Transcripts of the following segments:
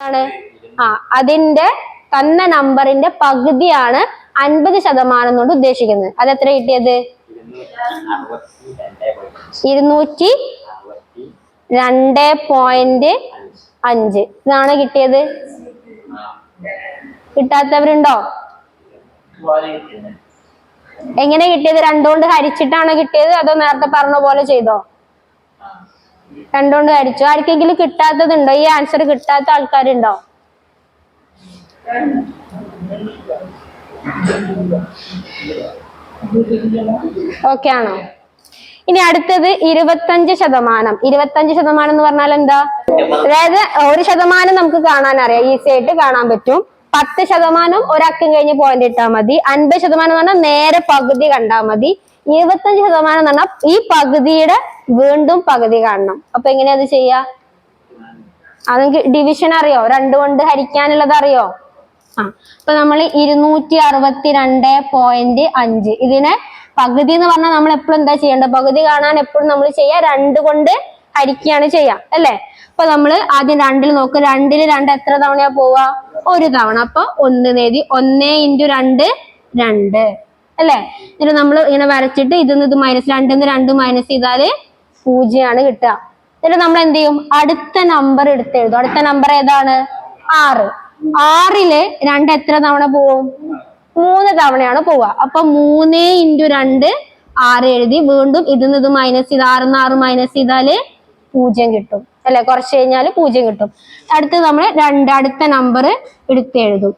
ആണ് അതിന്റെ തന്ന നമ്പറിന്റെ പകുതിയാണ് 50% കൊണ്ട് ഉദ്ദേശിക്കുന്നത്. അത് എത്ര കിട്ടിയത്? 202.5 ഇതാണ് കിട്ടിയത്. കിട്ടാത്തവരുണ്ടോ? എങ്ങനെ കിട്ടിയത്? 2 കൊണ്ട് ഹരിച്ചിട്ടാണോ കിട്ടിയത് അതോ നേരത്തെ പറഞ്ഞ പോലെ ചെയ്തോ? 2 കൊണ്ട് ഹരിച്ചു. ആർക്കെങ്കിലും കിട്ടാത്തതുണ്ടോ? ഈ ആൻസർ കിട്ടാത്ത ആൾക്കാരുണ്ടോ? ഓക്കെ ആണോ? ഇനി അടുത്തത് 25%. 25% എന്ന് പറഞ്ഞാൽ എന്താ? അതായത് 1% നമുക്ക് കാണാൻ അറിയാം, ഈസി ആയിട്ട് കാണാൻ പറ്റും. 10% ഒരക്കം കഴിഞ്ഞ് പോയിന്റ് ഇട്ടാൽ മതി. 50% എന്ന് പറഞ്ഞാൽ നേരെ പകുതി കണ്ടാൽ മതി. 25% എന്ന് പറഞ്ഞാൽ ഈ പകുതിയുടെ വീണ്ടും പകുതി കാണണം. അപ്പൊ എങ്ങനെയാ അത് ചെയ്യാ? അത് ഡിവിഷൻ അറിയോ? 2 കൊണ്ട് ഹരിക്കാനുള്ളത് അറിയോ? അപ്പൊ നമ്മൾ 262.5 ഇതിനെ പകുതി എന്ന് പറഞ്ഞാൽ നമ്മൾ എപ്പോഴും എന്താ ചെയ്യേണ്ടത്? പകുതി കാണാൻ എപ്പോഴും നമ്മൾ ചെയ്യാ 2 കൊണ്ട് ഹരിക്കുകയാണ് ചെയ്യാം അല്ലെ? അപ്പൊ നമ്മൾ ആദ്യം 2 നോക്കും. 2 എത്ര തവണയാ പോവാ? 1 തവണ. അപ്പൊ 1 നേടി 1 × 2 2 അല്ലെ? എന്നിട്ട് നമ്മൾ ഇങ്ങനെ വരച്ചിട്ട് ഇതിന്ന് ഇത് -2 2 മൈനസ് ചെയ്താല് 0 ആണ് കിട്ടുക. എന്നിട്ട് നമ്മൾ എന്ത് ചെയ്യും? അടുത്ത നമ്പർ എടുത്ത് എഴുതും. അടുത്ത നമ്പർ ഏതാണ്? 6. 6 2 എത്ര തവണ പോവും? 3 തവണയാണ് പോവുക. അപ്പൊ 3 × 2 6 എഴുതി. വീണ്ടും ഇതിന്ന് ഇത് മൈനസ് ചെയ്ത് 6 ന്ന് 6 മൈനസ് ചെയ്താല് 0 കിട്ടും അല്ലെ? കുറച്ച് കഴിഞ്ഞാല് 0 കിട്ടും. അടുത്ത് നമ്മൾ അടുത്ത നമ്പർ എടുത്ത് എഴുതും.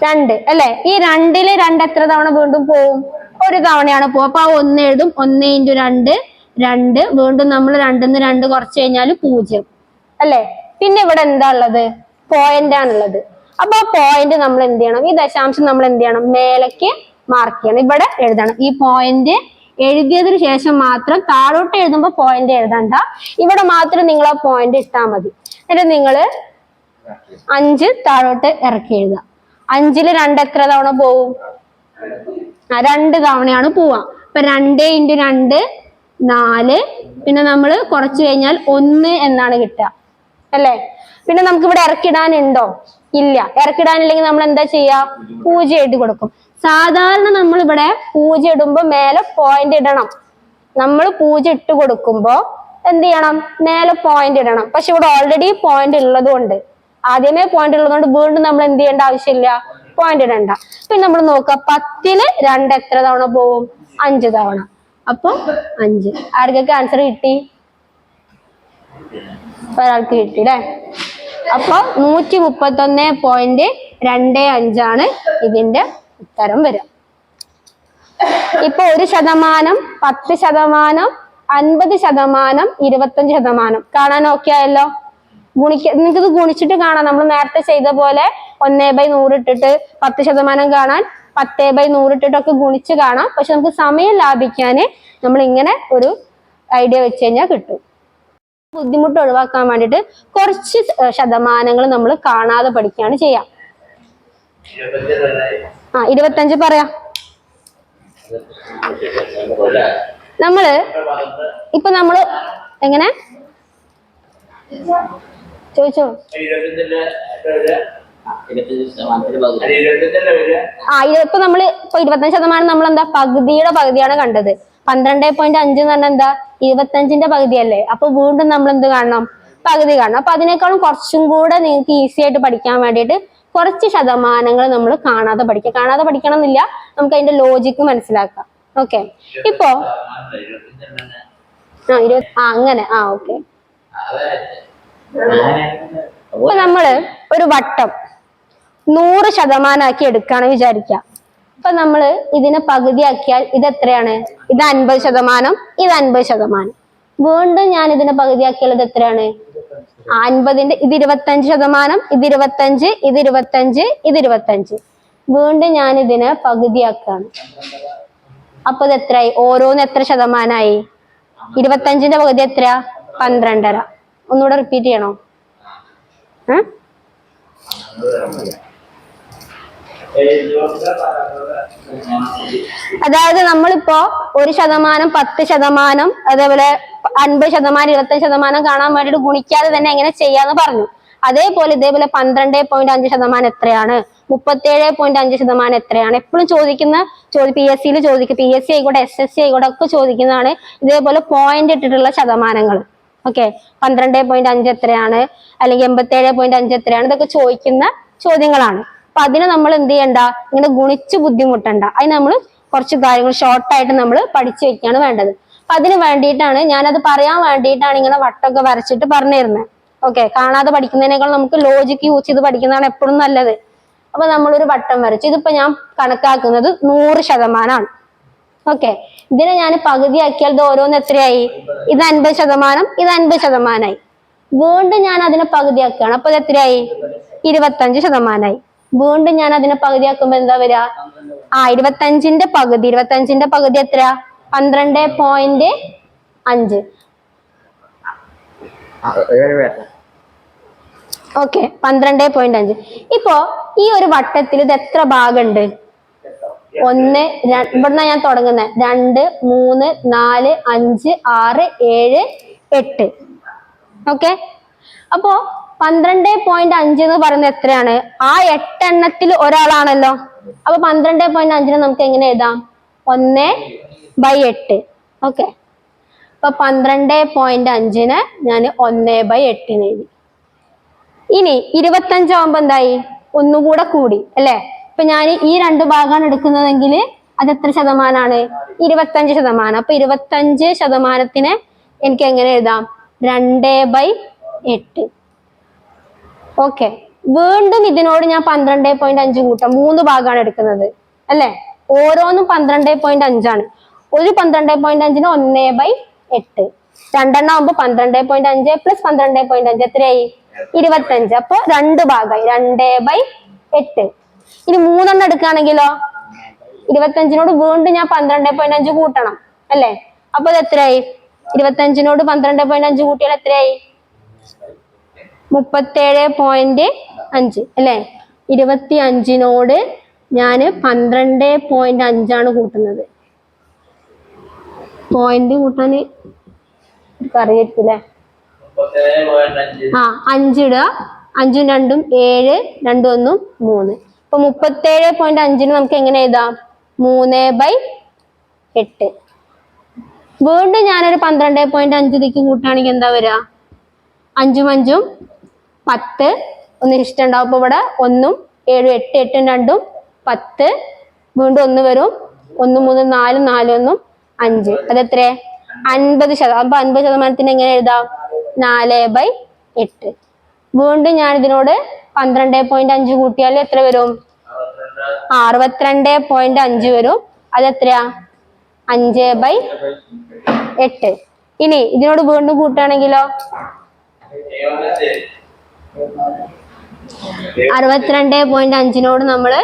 2 അല്ലെ? ഈ 2 എത്ര തവണ വീണ്ടും പോവും? 1 തവണയാണ് പോവുക. അപ്പൊ 1 എഴുതും. 1 × 2 2. വീണ്ടും നമ്മൾ 2 ന്ന് 2 കുറച്ച് കഴിഞ്ഞാല് 0 അല്ലെ? പിന്നെ ഇവിടെ എന്താ ഉള്ളത്? പോയിന്റ് ആണുള്ളത്. അപ്പൊ ആ പോയിന്റ് നമ്മൾ എന്ത് ചെയ്യണം? ഈ ദശാംശം നമ്മൾ എന്ത് ചെയ്യണം? മേലേക്ക് മാർക്ക് ചെയ്യണം. ഇവിടെ എഴുതണം. ഈ പോയിന്റ് എഴുതിയതിനു ശേഷം മാത്രം താഴോട്ട് എഴുതുമ്പോ പോയിന്റ് എഴുതണ്ട. ഇവിടെ മാത്രം നിങ്ങൾ ആ പോയിന്റ് ഇട്ടാൽ മതി. എന്നിട്ട് നിങ്ങൾ 5 താഴോട്ട് ഇറക്കി എഴുതുക. 5 2 എത്ര തവണ പോവും? 2 തവണയാണ് പോവാ. അപ്പൊ 2 × 2 4. പിന്നെ നമ്മൾ കുറച്ച് കഴിഞ്ഞാൽ 1 എന്നാണ് കിട്ടുക അല്ലെ? പിന്നെ നമുക്ക് ഇവിടെ ഇറക്കിടാനുണ്ടോ? ഇല്ല. ഇറക്കിടാനില്ലെങ്കിൽ നമ്മൾ എന്താ ചെയ്യാ? 0 എഴുതി കൊടുക്കും. സാധാരണ നമ്മൾ ഇവിടെ 0 ഇടുമ്പോ മേലെ പോയിന്റ് ഇടണം. നമ്മൾ 0 ഇട്ട് കൊടുക്കുമ്പോ എന്ത് ചെയ്യണം? മേലെ പോയിന്റ് ഇടണം. പക്ഷെ ഇവിടെ ഓൾറെഡി പോയിന്റ് ഉള്ളത് കൊണ്ട്, ആദ്യമേ പോയിന്റ് ഉള്ളത് കൊണ്ട് വീണ്ടും നമ്മൾ എന്ത് ചെയ്യേണ്ട ആവശ്യമില്ല, പോയിന്റ് ഇടണ്ട. പിന്നെ നമ്മൾ നോക്കുക 10 2 എത്ര തവണ പോവും? 5 തവണ. അപ്പൊ 5. ആർക്കൊക്കെ ആൻസർ കിട്ടി? ഒരാൾക്ക് കിട്ടി അല്ലെ? അപ്പൊ 131.25 ആണ് ഇതിന്റെ ഉത്തരം വരിക. ഇപ്പൊ 1%, 10%, 50%, 25% കാണാൻ ഓക്കെ ആയല്ലോ? നിങ്ങൾക്ക് ഇത് ഗുണിച്ചിട്ട് കാണാം. നമ്മൾ നേരത്തെ ചെയ്ത പോലെ 1/100 ഇട്ടിട്ട് 10% കാണാൻ 10/100 ഇട്ടിട്ടൊക്കെ ഗുണിച്ച് കാണാം. പക്ഷെ നമുക്ക് സമയം ലാഭിക്കാന് നമ്മൾ ഇങ്ങനെ ഒരു ഐഡിയ വെച്ച് കഴിഞ്ഞാൽ കിട്ടും. ബുദ്ധിമുട്ട് ഒഴിവാക്കാൻ വേണ്ടിട്ട് കുറച്ച് ശതമാനങ്ങൾ നമ്മൾ കാണാതെ പഠിക്കുകയാണ് ചെയ്യാം. 25 പറയാം. ഇപ്പൊ നമ്മള് എങ്ങനെ ചോദിച്ചോ? ഇപ്പൊ 25% നമ്മൾ എന്താ പകുതിയുടെ പകുതിയാണ് കണ്ടത്. 12.5 എന്ന് പറഞ്ഞാൽ എന്താ? 25ന്റെ പകുതിയല്ലേ? അപ്പൊ വീണ്ടും നമ്മൾ എന്ത് കാണണം? പകുതി കാണണം. അപ്പൊ അതിനേക്കാളും കുറച്ചും കൂടെ നിങ്ങൾക്ക് ഈസി ആയിട്ട് പഠിക്കാൻ വേണ്ടിയിട്ട് കുറച്ച് ശതമാനങ്ങൾ നമ്മൾ കാണാതെ പഠിക്കാം. കാണാതെ പഠിക്കണം എന്നില്ല, നമുക്ക് അതിന്റെ ലോജിക്ക് മനസ്സിലാക്കാം. ഓക്കെ. ഇപ്പൊ അങ്ങനെ ഓക്കെ. ഇപ്പൊ നമ്മള് ഒരു വട്ടം 100% ആക്കി എടുക്കാണ് വിചാരിക്കാം. അപ്പൊ നമ്മള് ഇതിനെ പകുതിയാക്കിയാൽ ഇത് എത്രയാണ്? ഇത് 50%, ഇത് 50%. വീണ്ടും ഞാൻ ഇതിനെ പകുതിയാക്കിയാൽ ഇത് എത്രയാണ്? 50ന്റെ ഇത് 25%, ഇത് 25, ഇത് 25, ഇത് 25. വീണ്ടും ഞാൻ ഇതിനെ പകുതിയാക്കാണ്. അപ്പൊ ഇത് എത്രയായി? ഓരോന്ന് എത്ര ശതമാനമായി? 25ന്റെ പകുതി എത്രയാ? 12.5. ഒന്നുകൂടെ റിപ്പീറ്റ് ചെയ്യണോ? അതായത് നമ്മളിപ്പോ 1%, 10%, അതേപോലെ 50%, 25% കാണാൻ വേണ്ടിട്ട് ഗുണിക്കാതെ തന്നെ എങ്ങനെ ചെയ്യാന്ന് പറഞ്ഞു. അതേപോലെ ഇതേപോലെ 12.5% എത്രയാണ്, 37.5% എത്രയാണ്, എപ്പോഴും ചോദിക്കുന്ന PSC ചോദിക്കും. PSC ആയിക്കോട്ടെ, SSC ആയിക്കോട്ടെ, ഒക്കെ ചോദിക്കുന്നതാണ് ഇതേപോലെ പോയിന്റ് ഇട്ടിട്ടുള്ള ശതമാനങ്ങൾ. ഓക്കെ, 12.5 എത്രയാണ്, അല്ലെങ്കിൽ 87.5 എത്രയാണ്, ഇതൊക്കെ ചോദിക്കുന്ന ചോദ്യങ്ങളാണ്. അപ്പൊ അതിനെ നമ്മൾ എന്ത് ചെയ്യണ്ട, ഇങ്ങനെ ഗുണിച്ച് ബുദ്ധിമുട്ടണ്ട. അതിന് നമ്മൾ കുറച്ച് കാര്യങ്ങൾ ഷോർട്ടായിട്ട് നമ്മൾ പഠിച്ചു വെക്കുകയാണ് വേണ്ടത്. അപ്പൊ അതിന് വേണ്ടിയിട്ടാണ്, ഞാനത് പറയാൻ വേണ്ടിയിട്ടാണ് ഇങ്ങനെ വട്ടമൊക്കെ വരച്ചിട്ട് പറഞ്ഞു തരുന്നത്. ഓക്കെ, കാണാതെ പഠിക്കുന്നതിനേക്കാൾ നമുക്ക് ലോജിക്ക് യൂസ് ചെയ്ത് പഠിക്കുന്നതാണ് എപ്പോഴും നല്ലത്. അപ്പൊ നമ്മളൊരു വട്ടം വരച്ചു. ഇതിപ്പോ ഞാൻ കണക്കാക്കുന്നത് 100%. ഓക്കെ, ഇതിനെ ഞാൻ പകുതിയാക്കിയാൽ ഇത് ഓരോന്ന് എത്രയായി? ഇത് 50%, ഇത് 50%. വീണ്ടും ഞാൻ അതിനെ പകുതിയാക്കുകയാണ്. അപ്പൊ ഇത് എത്രയായി? 25%. വീണ്ടും ഞാൻ അതിനെ പകുതിയാക്കുമ്പോ എന്താ വരിക? 25ന്റെ പകുതി എത്ര? 12.5. ഓക്കെ, 12.5. ഇപ്പോ ഈ ഒരു വട്ടത്തിൽ ഇത് എത്ര ഭാഗമുണ്ട്? 1, ഇവിടുന്ന ഞാൻ തുടങ്ങുന്നത് 2, 3, 4, 5, 6, 7, 8. ഓക്കെ, അപ്പോ 12.5 എന്ന് പറയുന്നത് എത്രയാണ്? ആ 8 എണ്ണത്തിൽ ഒരാളാണല്ലോ. അപ്പൊ 12.5 നമുക്ക് എങ്ങനെ എഴുതാം? 1/8. ഓക്കെ, അപ്പൊ 12.5 ഞാൻ 1/8 എഴുതി. ഇനി 25 ആവുമ്പോ എന്തായി? ഒന്നുകൂടെ കൂടി അല്ലെ? ഇപ്പൊ ഞാൻ ഈ 2 ഭാഗമാണ് എടുക്കുന്നതെങ്കിൽ അത് എത്ര ശതമാനമാണ്? 25%. അപ്പൊ 25% എനിക്ക് എങ്ങനെ എഴുതാം? 2/8. ഓക്കെ, വീണ്ടും ഇതിനോട് ഞാൻ 12.5 കൂട്ടാം. 3 ഭാഗമാണ് എടുക്കുന്നത് അല്ലെ? ഓരോന്നും 12.5 ഒരു 12.5 1/8. 2 ആവുമ്പോ 12.5 + 12.5 എത്രയായി? 25. അപ്പൊ 2 ഭാഗമായി, 2/8. ഇനി 3 എടുക്കുകയാണെങ്കിലോ 25നോട് വീണ്ടും ഞാൻ 12.5 കൂട്ടണം അല്ലെ? അപ്പൊ ഇത് എത്രയായി? 25നോട് 12.5 കൂട്ടിയാൽ എത്രയായി? 37.5 അല്ലെ? 25നോട് ഞാൻ 12.5 കൂട്ടുന്നത്. പോയിന്റ് കൂട്ടാൻ അറിയത്തില്ലേ? 5 ഇടുക. 5ഉം 2ഉം 7, 2ഉം 1ഉം 3. അപ്പൊ 37.5 നമുക്ക് എങ്ങനെ എഴുതാം? 3/8. വീണ്ടും ഞാനൊരു 12.5 ഇതിക്ക് കൂട്ടുകയാണെങ്കിൽ എന്താ വരിക? 5ഉം 5ഉം 10. ഒന്ന് ഇഷ്ടമുണ്ടാവും. അപ്പൊ ഇവിടെ 1ഉം 7, 8, 8ഉം 2ഉം 10. വീണ്ടും 1 വരും. 1, 3, 4, 4, 1, 5. അതെത്ര? 50%. അപ്പൊ 50% എങ്ങനെ എഴുതാം? 4/8. വീണ്ടും ഞാൻ ഇതിനോട് 12.5 കൂട്ടിയാൽ എത്ര വരും? 62.5 വരും. അതെത്രയാ? 5/8. ഇനി ഇതിനോട് വീണ്ടും കൂട്ടുകയാണെങ്കിലോ 62.5നോട് നമ്മള്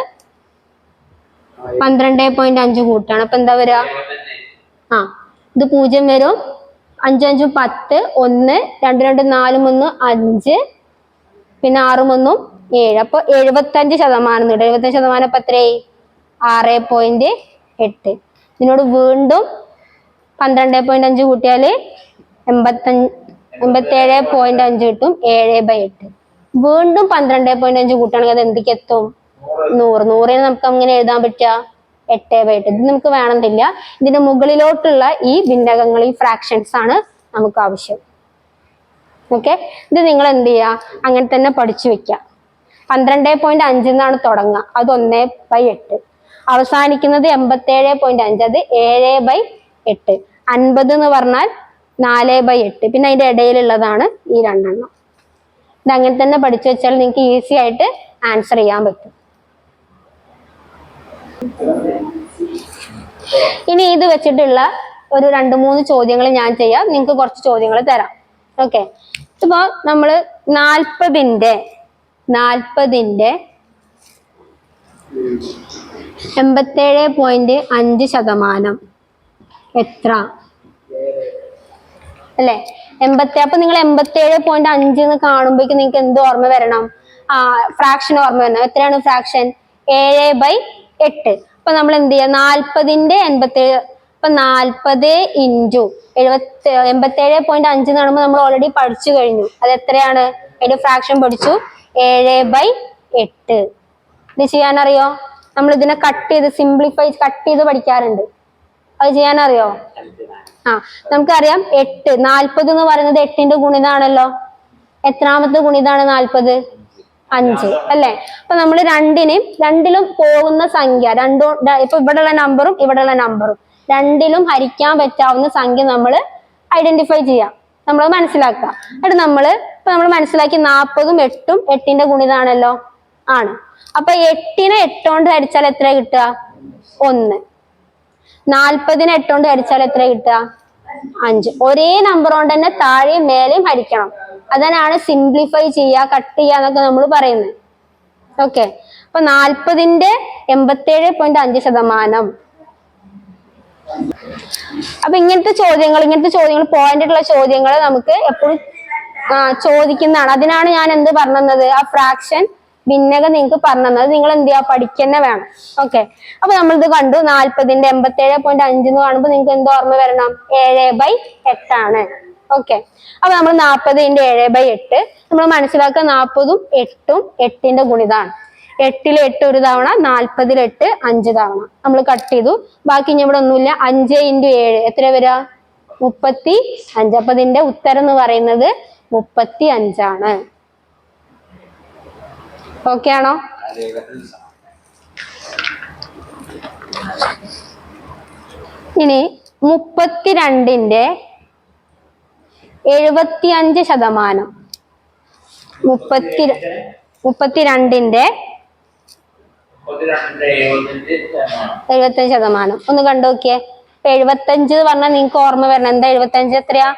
12.5 കൂട്ടാണ്. അപ്പൊ എന്താ വരിക? ഇത് 0 വരും. 5, 5, 10, 1, 2, 2, 4, 3, 5, പിന്നെ 6, 1, 7. അപ്പൊ 75%. 75% ഇപ്പൊ എത്രയായി? 6.8. ഇതിനോട് വീണ്ടും 12.5 കൂട്ടിയാല് 87.5 കിട്ടും. 7/8. വീണ്ടും 12.5 കൂട്ടുകയാണെങ്കിൽ അത് എന്തൊക്കെ എത്തും? 100. 100ന് നമുക്ക് അങ്ങനെ എഴുതാൻ പറ്റുക 8/8. ഇത് നമുക്ക് വേണമെന്നില്ല. ഇതിന്റെ മുകളിലോട്ടുള്ള ഈ ഭിന്നകങ്ങൾ, ഈ ഫ്രാക്ഷൻസ് ആണ് നമുക്ക് ആവശ്യം. ഓക്കെ, ഇത് നിങ്ങൾ എന്ത് ചെയ്യുക? അങ്ങനെ തന്നെ പഠിച്ചു വെക്കുക. 12.5 എന്നാണ് തുടങ്ങുക, അത് 1/8. അവസാനിക്കുന്നത് 87.5, അത് 7/8. 50 എന്ന് പറഞ്ഞാൽ 4/8. പിന്നെ അതിന്റെ ഇടയിലുള്ളതാണ് ഈ 2 എണ്ണം. ഇത് അങ്ങനെ തന്നെ പഠിച്ചു വെച്ചാൽ നിങ്ങൾക്ക് ഈസി ആയിട്ട് ആൻസർ ചെയ്യാൻ പറ്റും. ഇനി ഇത് വെച്ചിട്ടുള്ള ഒരു 2-3 ചോദ്യങ്ങൾ ഞാൻ ചെയ്യാം. നിങ്ങൾക്ക് കുറച്ച് ചോദ്യങ്ങൾ തരാം. ഓക്കെ, ഇപ്പൊ നമ്മള് 40ന്റെ 87.5% എത്ര അല്ലെ? 80. അപ്പൊ നിങ്ങൾ 87.5 എന്ന് കാണുമ്പോഴേക്കും നിങ്ങൾക്ക് എന്ത് ഓർമ്മ വരണം? ഫ്രാക്ഷൻ ഓർമ്മ വരണം. എത്രയാണ് ഫ്രാക്ഷൻ? 7/8. അപ്പൊ നമ്മൾ എന്ത് ചെയ്യാം? 40ന്റെ 87. അപ്പൊ 40 ഇൻറ്റു 87.5 എന്ന് പറയുമ്പോൾ നമ്മൾ ഓൾറെഡി പഠിച്ചു കഴിഞ്ഞു. അത് എത്രയാണ്? അതിന്റെ ഫ്രാക്ഷൻ പഠിച്ചു. 7/8. ഇത് ചെയ്യാനറിയോ? നമ്മൾ ഇതിനെ കട്ട് ചെയ്ത് സിംപ്ലിഫൈ കട്ട് ചെയ്ത് പഠിക്കാറുണ്ട്. അത് ചെയ്യാനറിയോ? നമുക്കറിയാം 8. 40 എന്ന് പറയുന്നത് 8ന്റെ ഗുണിതാണല്ലോ. എത്രാമത്തെ ഗുണിതാണ് 40? 5 അല്ലെ? അപ്പൊ നമ്മൾ രണ്ടിലും പോകുന്ന സംഖ്യ ഇപ്പൊ ഇവിടെയുള്ള നമ്പറും ഇവിടെയുള്ള നമ്പറും രണ്ടിലും ഹരിക്കാൻ പറ്റാവുന്ന സംഖ്യ നമ്മൾ ഐഡന്റിഫൈ ചെയ്യാം. നമ്മൾ മനസ്സിലാക്കുക. എന്നിട്ട് നമ്മൾ മനസ്സിലാക്കി 40ഉം 8ഉം 8ന്റെ ഗുണിതാണല്ലോ. ആണ്. അപ്പൊ 8നെ 8 കൊണ്ട് ഹരിച്ചാൽ എത്ര കിട്ടുക? 1. 40നെ 8 കൊണ്ട് ഹരിച്ചാൽ എത്ര കിട്ടുക? 5. ഒരേ നമ്പർ കൊണ്ട് തന്നെ താഴെയും മേലെയും ഹരിക്കണം. അതിനാണ് സിംപ്ലിഫൈ ചെയ്യുക, കട്ട് ചെയ്യുക എന്നൊക്കെ നമ്മൾ പറയുന്നത്. ഓക്കെ. അപ്പൊ 40ന്റെ 87.5%. അപ്പൊ ഇങ്ങനത്തെ ചോദ്യങ്ങൾ പോയിന്റ് ആയിട്ടുള്ള ചോദ്യങ്ങൾ നമുക്ക് എപ്പോഴും ചോദിക്കുന്നതാണ്. അതിനാണ് ഞാൻ എന്ത് പറഞ്ഞത്? ആ ഫ്രാക്ഷൻ ഭിന്നക നിങ്ങൾക്ക് പറഞ്ഞത് നിങ്ങൾ എന്ത് ചെയ്യുക? പഠിക്കന്നെ വേണം. ഓക്കെ. അപ്പൊ നമ്മളിത് കണ്ടു. 40ന്റെ 87.5 എന്ന് കാണുമ്പോൾ നിങ്ങൾക്ക് എന്ത് ഓർമ്മ വരണം? 7/8 ആണ്. ഓക്കെ. അപ്പൊ നമ്മൾ 40 × 7/8 നമ്മൾ മനസ്സിലാക്കുക. 40ഉം 8ഉം 8ന്റെ ഗുണിതാണ്. 8ൽ 8 ഒരു തവണ, 40ൽ 8 5 തവണ. നമ്മൾ കട്ട് ചെയ്തു. ബാക്കി ഇനി ഇവിടെ ഒന്നുമില്ല. 5 × 7 എത്ര വരിക? 35. അപ്പൊ ഇതിന്റെ ഉത്തരം എന്ന് പറയുന്നത് 35 ആണ്. ഓക്കെ ആണോ? ഇനി 32ന്റെ 75%. 32ന്റെ 75%. ഒന്ന് കണ്ടു നോക്കിയേ. 75 എന്ന് പറഞ്ഞാൽ നിങ്ങൾക്ക് ഓർമ്മ വരണം. എന്താ 75 എത്രയാ?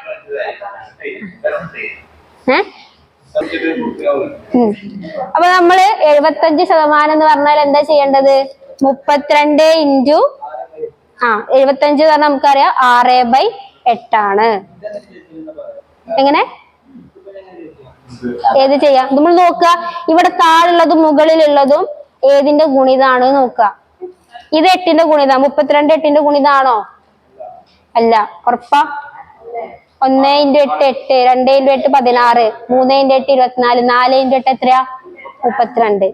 അപ്പൊ നമ്മള് 75% എന്ന് പറഞ്ഞാൽ എന്താ ചെയ്യേണ്ടത്? 32 ഇൻറ്റു 75 പറഞ്ഞാൽ നമുക്കറിയാം 6/8 ആണ്. എങ്ങനെ ഏത് ചെയ്യാം? നമ്മൾ നോക്കുക. ഇവിടെ താഴുള്ളതും മുകളിലുള്ളതും ഏതിന്റെ ഗുണിതാണ് നോക്കുക. ഇത് 8ന്റെ ഗുണിതാ. 32 8ന്റെ ഗുണിതാണോ? അല്ല. ഉറപ്പാ? 1 × 8 8, 2 × 8 16, 3 × 8 24, 4 × 8 എത്രയാ? 32.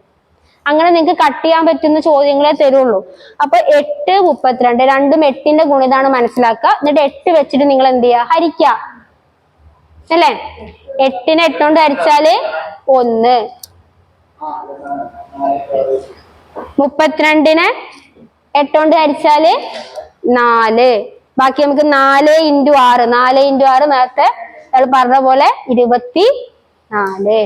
അങ്ങനെ നിങ്ങൾക്ക് കട്ട് ചെയ്യാൻ പറ്റുന്ന ചോദ്യങ്ങളെ തരുള്ളൂ. അപ്പൊ 8 32 രണ്ടും 8ന്റെ ഗുണിതാണ് മനസ്സിലാക്കുക. എന്നിട്ട് 8 വെച്ചിട്ട് നിങ്ങൾ എന്ത് ചെയ്യുക? ഹരിക്കുക അല്ലേ? 8നെ 8 കൊണ്ട് ഹരിച്ചാല് 1. 32നെ 8 കൊണ്ട് ഹരിച്ചാല് 4. ബാക്കി നമുക്ക് 4 × 6. 4 × 6 നേരത്തെ നമ്മൾ പറഞ്ഞ പോലെ 24.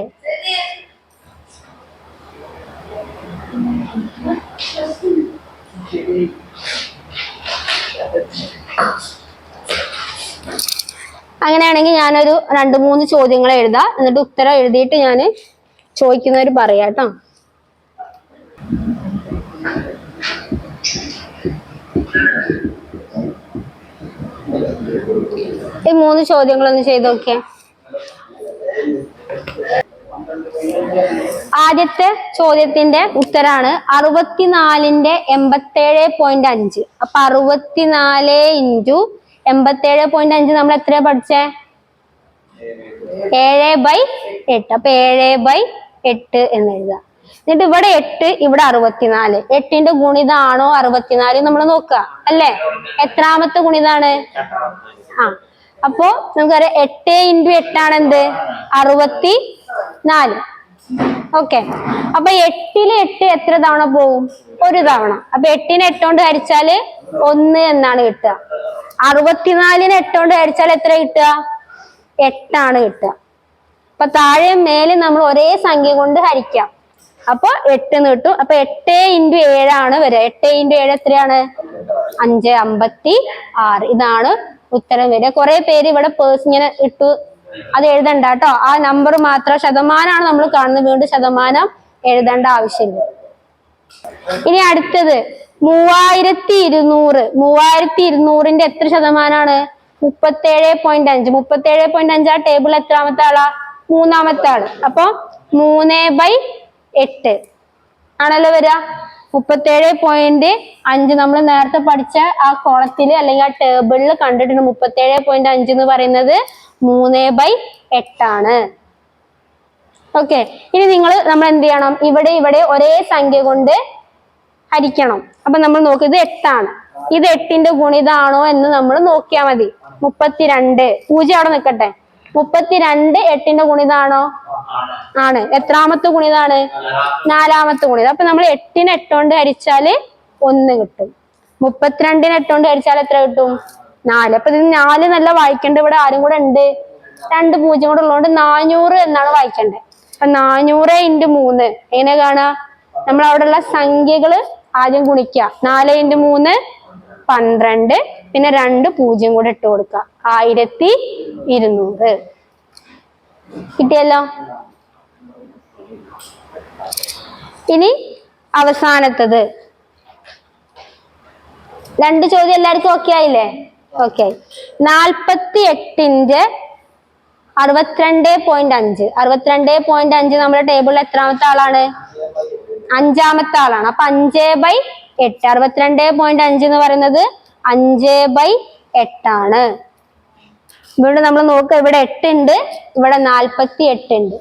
അങ്ങനെയാണെങ്കിൽ ഞാനൊരു 2-3 ചോദ്യങ്ങൾ എഴുതാം. എന്നിട്ട് ഉത്തരം എഴുതിയിട്ട് ഞാൻ ചോദിക്കുന്നവർ പറയാം കേട്ടോ. ഈ 3 ചോദ്യങ്ങളൊന്ന് ചെയ്ത് നോക്കിയേ. ആദ്യത്തെ ചോദ്യത്തിന്റെ ഉത്തരാണ് 64ന്റെ 87.5. അപ്പൊ 64 ഇൻറ്റു 87.5 നമ്മൾ എത്രയാ പഠിച്ചേ? 7/8. അപ്പൊ 7/8 എന്ന് എഴുതാം. എന്നിട്ട് ഇവിടെ 8, ഇവിടെ 64. 8ന്റെ ഗുണിതാണോ 64 നമ്മൾ നോക്കുക അല്ലേ? എത്രാമത്തെ ഗുണിതാണ്? അപ്പോ നമുക്കറിയാം 8 × 8 ആണ് എന്ത്? 64. ഓക്കെ. അപ്പൊ 8ൽ 8 എത്ര തവണ പോവും? ഒരു തവണ. അപ്പൊ 8നെ 8 കൊണ്ട് ഹരിച്ചാല് 1 എന്നാണ് കിട്ടുക. 64നെ 8 കൊണ്ട് ഹരിച്ചാൽ എത്ര കിട്ടുക? 8 ആണ് കിട്ടുക. അപ്പൊ താഴെ മേലെ നമ്മൾ ഒരേ സംഖ്യ കൊണ്ട് ഹരിക്കാം. അപ്പൊ 8 എന്ന് കിട്ടും. അപ്പൊ 8 × 7 ആണ് വരിക. 8 × 7 എത്രയാണ്? 5 56. ഇതാണ് ഉത്തരം വരിക. കുറെ പേര് ഇവിടെ പേഴ്സ് ഇങ്ങനെ ഇട്ടു. അത് എഴുതണ്ട കേട്ടോ. ആ നമ്പർ മാത്രം ശതമാനമാണ് നമ്മൾ കാണുന്നത്. വീണ്ടും ശതമാനം എഴുതേണ്ട ആവശ്യമില്ല. ഇനി അടുത്തത് 3200. 3200ന്റെ എത്ര ശതമാനമാണ്? 37.5. 37.5 ആ ടേബിൾ എത്രാമത്തെ ആളാ? 3-ാമത്തെ ആള്. അപ്പൊ 3/8 ആണല്ലോ വരിക. 37.5 നമ്മൾ നേരത്തെ പഠിച്ച ആ കോളത്തിൽ അല്ലെങ്കിൽ ആ ടേബിളിൽ കണ്ടിട്ടുണ്ട്. 37.5 എന്ന് പറയുന്നത് 3/8 ആണ്. ഓക്കെ, ഇനി നമ്മൾ എന്ത് ചെയ്യണം? ഇവിടെ ഒരേ സംഖ്യ കൊണ്ട് ഹരിക്കണം. അപ്പൊ നമ്മൾ നോക്കുക, ഇത് 8 ആണ്. ഇത് 8ന്റെ ഗുണിതാണോ എന്ന് നമ്മൾ നോക്കിയാൽ മതി. 32 0 അവിടെ നിൽക്കട്ടെ. 32 8ന്റെ ഗുണിതാണോ? ആണ്. എത്രാമത്തെ ഗുണിതാണ്? 4ാമത്തെ ഗുണിതം. അപ്പൊ നമ്മൾ 8നെ 8 കൊണ്ട് ഹരിച്ചാല് 1 കിട്ടും. 32നെ 8 കൊണ്ട് ഹരിച്ചാൽ എത്ര കിട്ടും? 4. അപ്പൊ ഇത് 4 നല്ല വായിക്കേണ്ടത്. ഇവിടെ ആരും കൂടെ ഉണ്ട്, 2 0 കൂടെ ഉള്ളതുകൊണ്ട് 400 എന്നാണ് വായിക്കേണ്ടത്. അപ്പൊ 400 × 3 എങ്ങനെ കാണാ? നമ്മൾ അവിടെ ഉള്ള സംഖ്യകള് ആദ്യം ഗുണിക്കുക. 4 × 3 12, പിന്നെ 2 0 കൂടെ ഇട്ട് കൊടുക്കുക. 1200 കിട്ടിയല്ലോ. ഇനി അവസാനത്തത് 2 ചോദ്യം എല്ലാവർക്കും ഓക്കെ ആയില്ലേ? ഓക്കെ. 48ന്റെ 62.5. 62.5 നമ്മുടെ ടേബിളിൽ എത്രാമത്തെ ആളാണ്? 5ാമത്തെ ആളാണ്. അപ്പൊ 5/8. 62.5 എന്ന് പറയുന്നത് 5/8 ആണ്. ഇവിടെ നമ്മൾ നോക്കുക, ഇവിടെ 8 ഉണ്ട്, ഇവിടെ 48 ഉണ്ട്.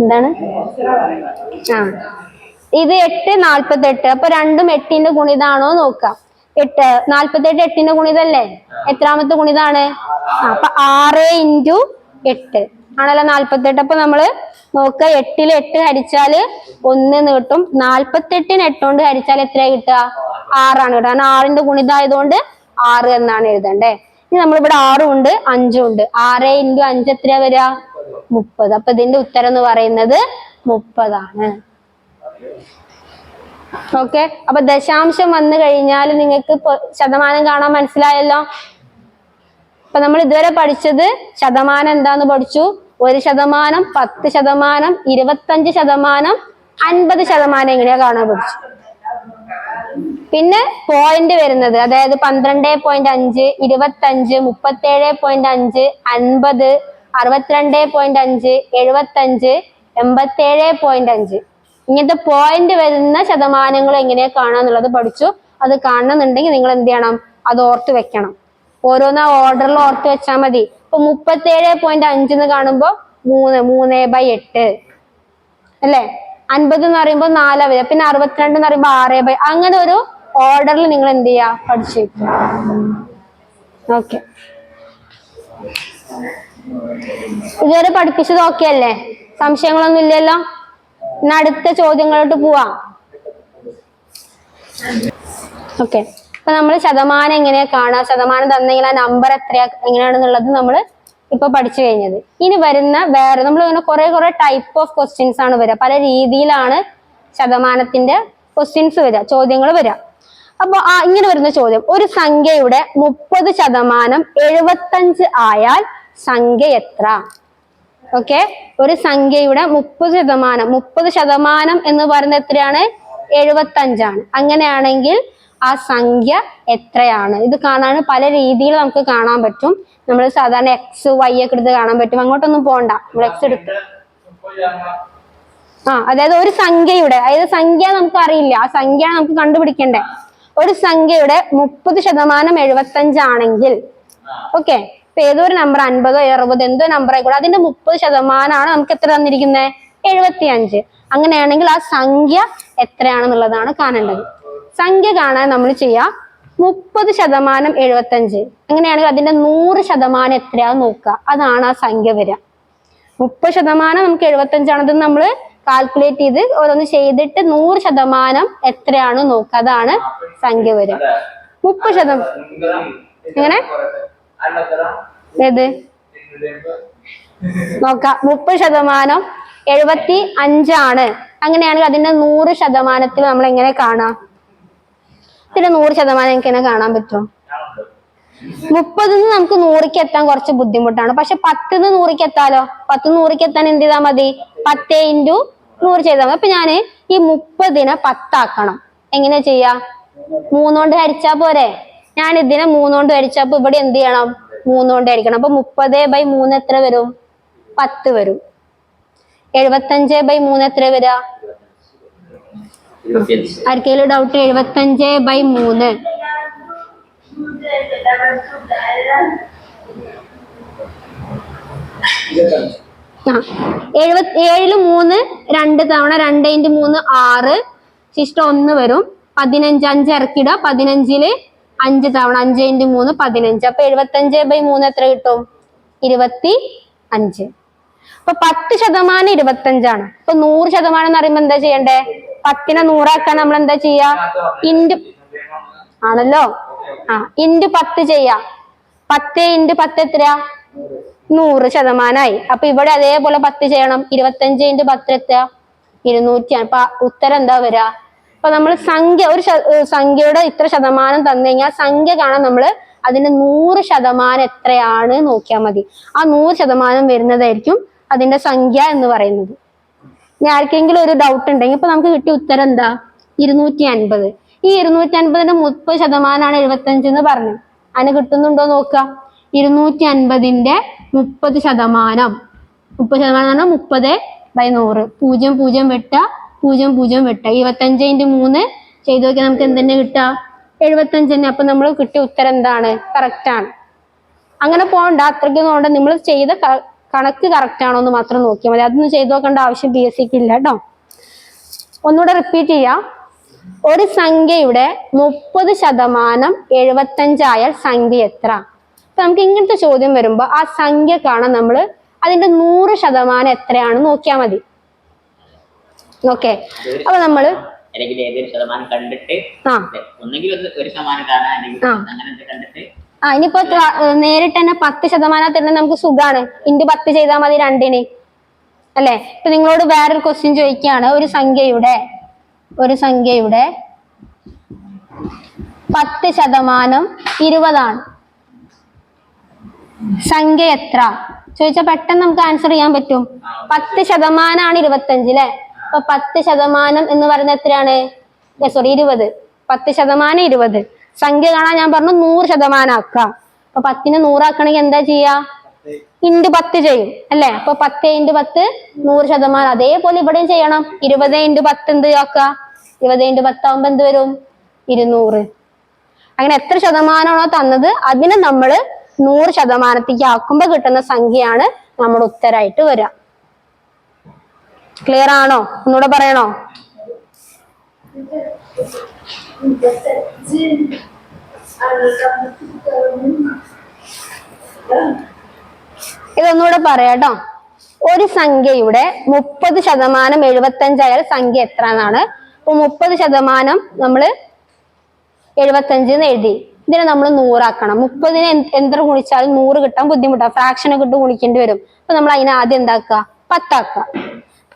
എന്താണ്? ഇത് 8 48. അപ്പൊ രണ്ടും 8ന്റെ ഗുണിതാണോ നോക്കാം. 48 8ന്റെ ഗുണിതല്ലേ? എത്രാമത്തെ ഗുണിതാണ്? അപ്പൊ 6 × 8 ആണല്ലോ 48. അപ്പൊ നമ്മള് നോക്കുക, 8ൽ 8 ഹരിച്ചാല് 1 കിട്ടും. 48നെ 8 കൊണ്ട് ഹരിച്ചാൽ എത്രയാ കിട്ടുക? 6 ആണ് കിട്ടുക. കാരണം 6ന്റെ ഗുണിതായതുകൊണ്ട് 6 എന്നാണ് എഴുതണ്ടേ. ഇനി നമ്മളിവിടെ 6 ഉണ്ട്, 5 ഉണ്ട്. 6 × 5 എത്രയാ വരിക? 30. അപ്പൊ ഇതിന്റെ ഉത്തരം എന്ന് പറയുന്നത് 30 ആണ്. ഓക്കെ, അപ്പൊ ദശാംശം വന്നു കഴിഞ്ഞാൽ നിങ്ങൾക്ക് ശതമാനം കാണാൻ മനസ്സിലായല്ലോ. അപ്പൊ നമ്മൾ ഇതുവരെ പഠിച്ചത് ശതമാനം എന്താന്ന് പഠിച്ചു. 1%, 10%, 25%, 50% എങ്ങനെയാ കാണാൻ പഠിച്ചു. പിന്നെ പോയിന്റ് വരുന്നത്, അതായത് 12.5, 25, 37.5, 50, 62.5, 75, 87.5 ഇങ്ങനത്തെ പോയിന്റ് വരുന്ന ശതമാനങ്ങൾ എങ്ങനെയാ കാണാന്നുള്ളത് പഠിച്ചു. അത് കാണണമെന്നുണ്ടെങ്കിൽ നിങ്ങൾ എന്ത് ചെയ്യണം? അത് ഓർത്ത് വെക്കണം. ഓരോന്ന ഓർഡറിൽ ഓർത്ത് വെച്ചാൽ മതി. ഇപ്പൊ 37.5 എന്ന് കാണുമ്പോ 3/8 അല്ലെ? 50 എന്ന് പറയുമ്പോൾ 4 വരിക. പിന്നെ 62 എന്ന് പറയുമ്പോൾ 6/, അങ്ങനെ ഒരു ഓർഡറിൽ നിങ്ങൾ എന്ത് ചെയ്യാ? പഠിച്ചു വെക്കുക. ഓക്കെ, ഇതുവരെ പഠിപ്പിച്ചത് ഓക്കെ അല്ലേ? സംശയങ്ങളൊന്നും ഇല്ലല്ലോ? ഇന്ന് അടുത്ത ചോദ്യങ്ങളോട്ട് പോവാം. ഓക്കെ, അപ്പൊ നമ്മൾ ശതമാനം എങ്ങനെയാ കാണുക, ശതമാനം തന്നെങ്കിൽ ആ നമ്പർ എത്രയാ എങ്ങനെയാണെന്നുള്ളത് നമ്മൾ ഇപ്പൊ പഠിച്ചു കഴിഞ്ഞത്. ഇനി വരുന്ന വേറെ നമ്മൾ ഇങ്ങനെ കുറെ ടൈപ്പ് ഓഫ് ക്വസ്റ്റ്യൻസ് ആണ് വരിക. പല രീതിയിലാണ് ശതമാനത്തിന്റെ ക്വസ്റ്റ്യൻസ് വരിക, ചോദ്യങ്ങൾ വരിക. അപ്പൊ ഇങ്ങനെ വരുന്ന ചോദ്യം, ഒരു സംഖ്യയുടെ 30% 75 ആയാൽ സംഖ്യ എത്ര? ഓക്കെ, ഒരു സംഖ്യയുടെ 30% എന്ന് പറയുന്നത് എത്രയാണ്? 75 ആണ്. അങ്ങനെയാണെങ്കിൽ ആ സംഖ്യ എത്രയാണ്? ഇത് കാണാൻ പല രീതിയിൽ നമുക്ക് കാണാൻ പറ്റും. നമ്മൾ സാധാരണ X, Y ഒക്കെ എടുത്ത് കാണാൻ പറ്റും. അങ്ങോട്ടൊന്നും പോണ്ട, നമ്മൾ X എടുത്ത് അതായത് ഒരു സംഖ്യയുടെ, അതായത് സംഖ്യ നമുക്ക് അറിയില്ല, ആ സംഖ്യ നമുക്ക് കണ്ടുപിടിക്കണ്ടേ. ഒരു സംഖ്യയുടെ 30% 75 ആണെങ്കിൽ, ഓക്കെ, ഇപ്പൊ ഏതൊരു നമ്പർ 50, 60 എന്തോ നമ്പർ ആയിക്കോട്ടെ, അതിന്റെ 30% നമുക്ക് എത്ര തന്നിരിക്കുന്നത്? 75. അങ്ങനെയാണെങ്കിൽ ആ സംഖ്യ എത്രയാണെന്നുള്ളതാണ് കാണേണ്ടത്. സംഖ്യ കാണാൻ നമ്മൾ ചെയ്യാ 30% 75. അങ്ങനെയാണെങ്കിൽ അതിന്റെ 100% എത്രയാന്ന് നോക്കുക. അതാണ് ആ സംഖ്യ വരിക. 30% നമുക്ക് 75 ആണെന്ന് നമ്മൾ കാൽക്കുലേറ്റ് ചെയ്ത് ഓരോന്ന് ചെയ്തിട്ട് 100% എത്രയാണ് നോക്കുക. അതാണ് സംഖ്യ വരിക. 30% എങ്ങനെ? ഏത് നോക്കാം. 30% 75 ആണ്. അങ്ങനെയാണെങ്കിൽ അതിന്റെ 100% നമ്മൾ എങ്ങനെ കാണാം? ഇതിന്റെ 100% എങ്ങനെ കാണാൻ പറ്റും? 30 നമുക്ക് 100ക്ക് എത്താൻ കുറച്ച് ബുദ്ധിമുട്ടാണ്. പക്ഷെ 10 100ക്ക് എത്താലോ. 10 100ക്ക് എത്താൻ എന്ത് ചെയ്താൽ മതി? 10 × 100 ചെയ്താൽ മതി. അപ്പൊ ഞാന് ഈ 30നെ 10 ആക്കണം. എങ്ങനെ ചെയ്യാ? 3 കൊണ്ട് ഹരിച്ചാ പോരെ? ഞാൻ ഇതിനെ 3 കൊണ്ട് ഹരിച്ചപ്പോ ഇവിടെ എന്ത് ചെയ്യണം? 3 കൊണ്ട് ഹരിക്കണം. അപ്പൊ 30/3 എത്ര വരും? 10 വരും. 75/3 എത്ര വരാ? ആർക്കെങ്കിലും ഡൗട്ട്? 75/3 7 3 2 തവണ 2 × 3 6 ശിഷ്ട 1 വരും. 15 5 ഇറക്കിട 15 5 തവണ 5 × 3 15. അപ്പൊ 75/3 എത്ര കിട്ടും? 25. അപ്പൊ 10% 25 അപ്പൊ 100% എന്ന് പറയുമ്പോ എന്താ ചെയ്യണ്ടേ? 10നെ 100 ആക്കാൻ നമ്മൾ എന്താ ചെയ്യാ? ഇൻറ്റു ആണല്ലോ. ഇൻറ്റു 10 ചെയ്യാ. 10 × 10 എത്രയാ? 100%. അപ്പൊ ഇവിടെ അതേപോലെ 10 ചെയ്യണം. 25 × 10 എത്ര? 200. അപ്പൊ ഉത്തരം എന്താ വരാ? അപ്പൊ നമ്മൾ സംഖ്യ ഒരു സംഖ്യയുടെ ഇത്ര ശതമാനം തന്നു കഴിഞ്ഞാൽ സംഖ്യ കാണാൻ നമ്മള് അതിന്റെ 100% എത്രയാണ് നോക്കിയാൽ മതി. ആ 100% വരുന്നതായിരിക്കും അതിന്റെ സംഖ്യ എന്ന് പറയുന്നത്. ഇനി ആർക്കെങ്കിലും ഒരു ഡൗട്ട് ഉണ്ടെങ്കിൽ ഇപ്പൊ നമുക്ക് കിട്ടിയ ഉത്തരം എന്താ? 250. ഈ 250ന്റെ 30% 75 എന്ന് പറഞ്ഞു. അതിന് കിട്ടുന്നുണ്ടോ നോക്കുക. 250ന്റെ 30%. 30% 30/100. 0 0 വെട്ട 0 0 വെട്ട. 25 × 3 ചെയ്ത് നോക്കിയാൽ നമുക്ക് എന്തെന്നെ കിട്ടുക? 75 തന്നെ. അപ്പൊ നമ്മൾ കിട്ടിയ ഉത്തരം എന്താണ്? കറക്റ്റ് ആണ്. അങ്ങനെ പോകണ്ട, അത്രയ്ക്കൊന്നും പോകണ്ട. നിങ്ങൾ ചെയ്ത കണക്ക് കറക്റ്റ് ആണോ എന്ന് മാത്രം നോക്കിയാൽ മതി. അതൊന്നും ചെയ്ത് നോക്കേണ്ട ആവശ്യം PSCക്ക് ഇല്ല കേട്ടോ. ഒന്നുകൂടെ റിപ്പീറ്റ് ചെയ്യാം. ഒരു സംഖ്യയുടെ 30% 75 ആയാൽ സംഖ്യ എത്ര? അപ്പൊ നമുക്ക് ഇങ്ങനത്തെ ചോദ്യം വരുമ്പോ ആ സംഖ്യ കാണാൻ നമ്മൾ അതിന്റെ 100% എത്രയാണ് നോക്കിയാൽ മതി. ഓക്കെ. അപ്പൊ നമ്മള് ഇനിയിപ്പോ നേരിട്ട് തന്നെ 10% തരുന്ന നമുക്ക് സുഖാണ്. ഇൻറ്റു 10 ചെയ്താൽ മതി 2ന് അല്ലെ. ഇപ്പൊ നിങ്ങളോട് വേറൊരു ക്വസ്റ്റ്യൻ ചോദിക്കുകയാണ്. ഒരു സംഖ്യയുടെ 10% 20 സംഖ്യ എത്ര ചോദിച്ചാൽ പെട്ടെന്ന് നമുക്ക് ആൻസർ ചെയ്യാൻ പറ്റും. 10% 25 അല്ലെ. അപ്പൊ 10% എന്ന് പറയുന്നത് എത്രയാണ്? 20. 10% 20. സംഖ്യ കാണാൻ ഞാൻ പറഞ്ഞു 100% ആക്കുക. അപ്പൊ 10നെ 100 ആക്കണമെങ്കിൽ എന്താ ചെയ്യാ? ഇൻറ്റു 10 ചെയ്യും അല്ലെ. അപ്പൊ 10 × 10 100%. അതേപോലെ ഇവിടെയും ചെയ്യണം. 20 × 10 എന്ത് ആക്കുക? 20 × 10 ആവുമ്പോ എന്ത് വരും? 200. അങ്ങനെ എത്ര ശതമാനമാണോ തന്നത് അതിനെ നമ്മൾ 100%ത്തേക്ക് ആക്കുമ്പോ കിട്ടുന്ന സംഖ്യയാണ് നമ്മുടെ ഉത്തരമായിട്ട് വരിക. ക്ലിയർ ആണോ? ഒന്നുകൂടെ പറയണോ? ഇതൊന്നുകൂടെ പറയാട്ടോ. ഒരു സംഖ്യയുടെ 30% 75 ആയാൽ സംഖ്യ എത്ര എന്നാണ്. അപ്പൊ 30% നമ്മള് 75 എഴുതി. ഇതിനെ നമ്മൾ 100 ആക്കണം. 30നെ എന്ത് ഗുണിച്ചാലും 100 കിട്ടാൻ ബുദ്ധിമുട്ടാണ്. ഫ്രാക്ഷനെ കിട്ടും ഗുണിക്കേണ്ടി വരും. അപ്പൊ നമ്മൾ അതിനെ ആദ്യം എന്താക്കുക? 10 ആക്കുക.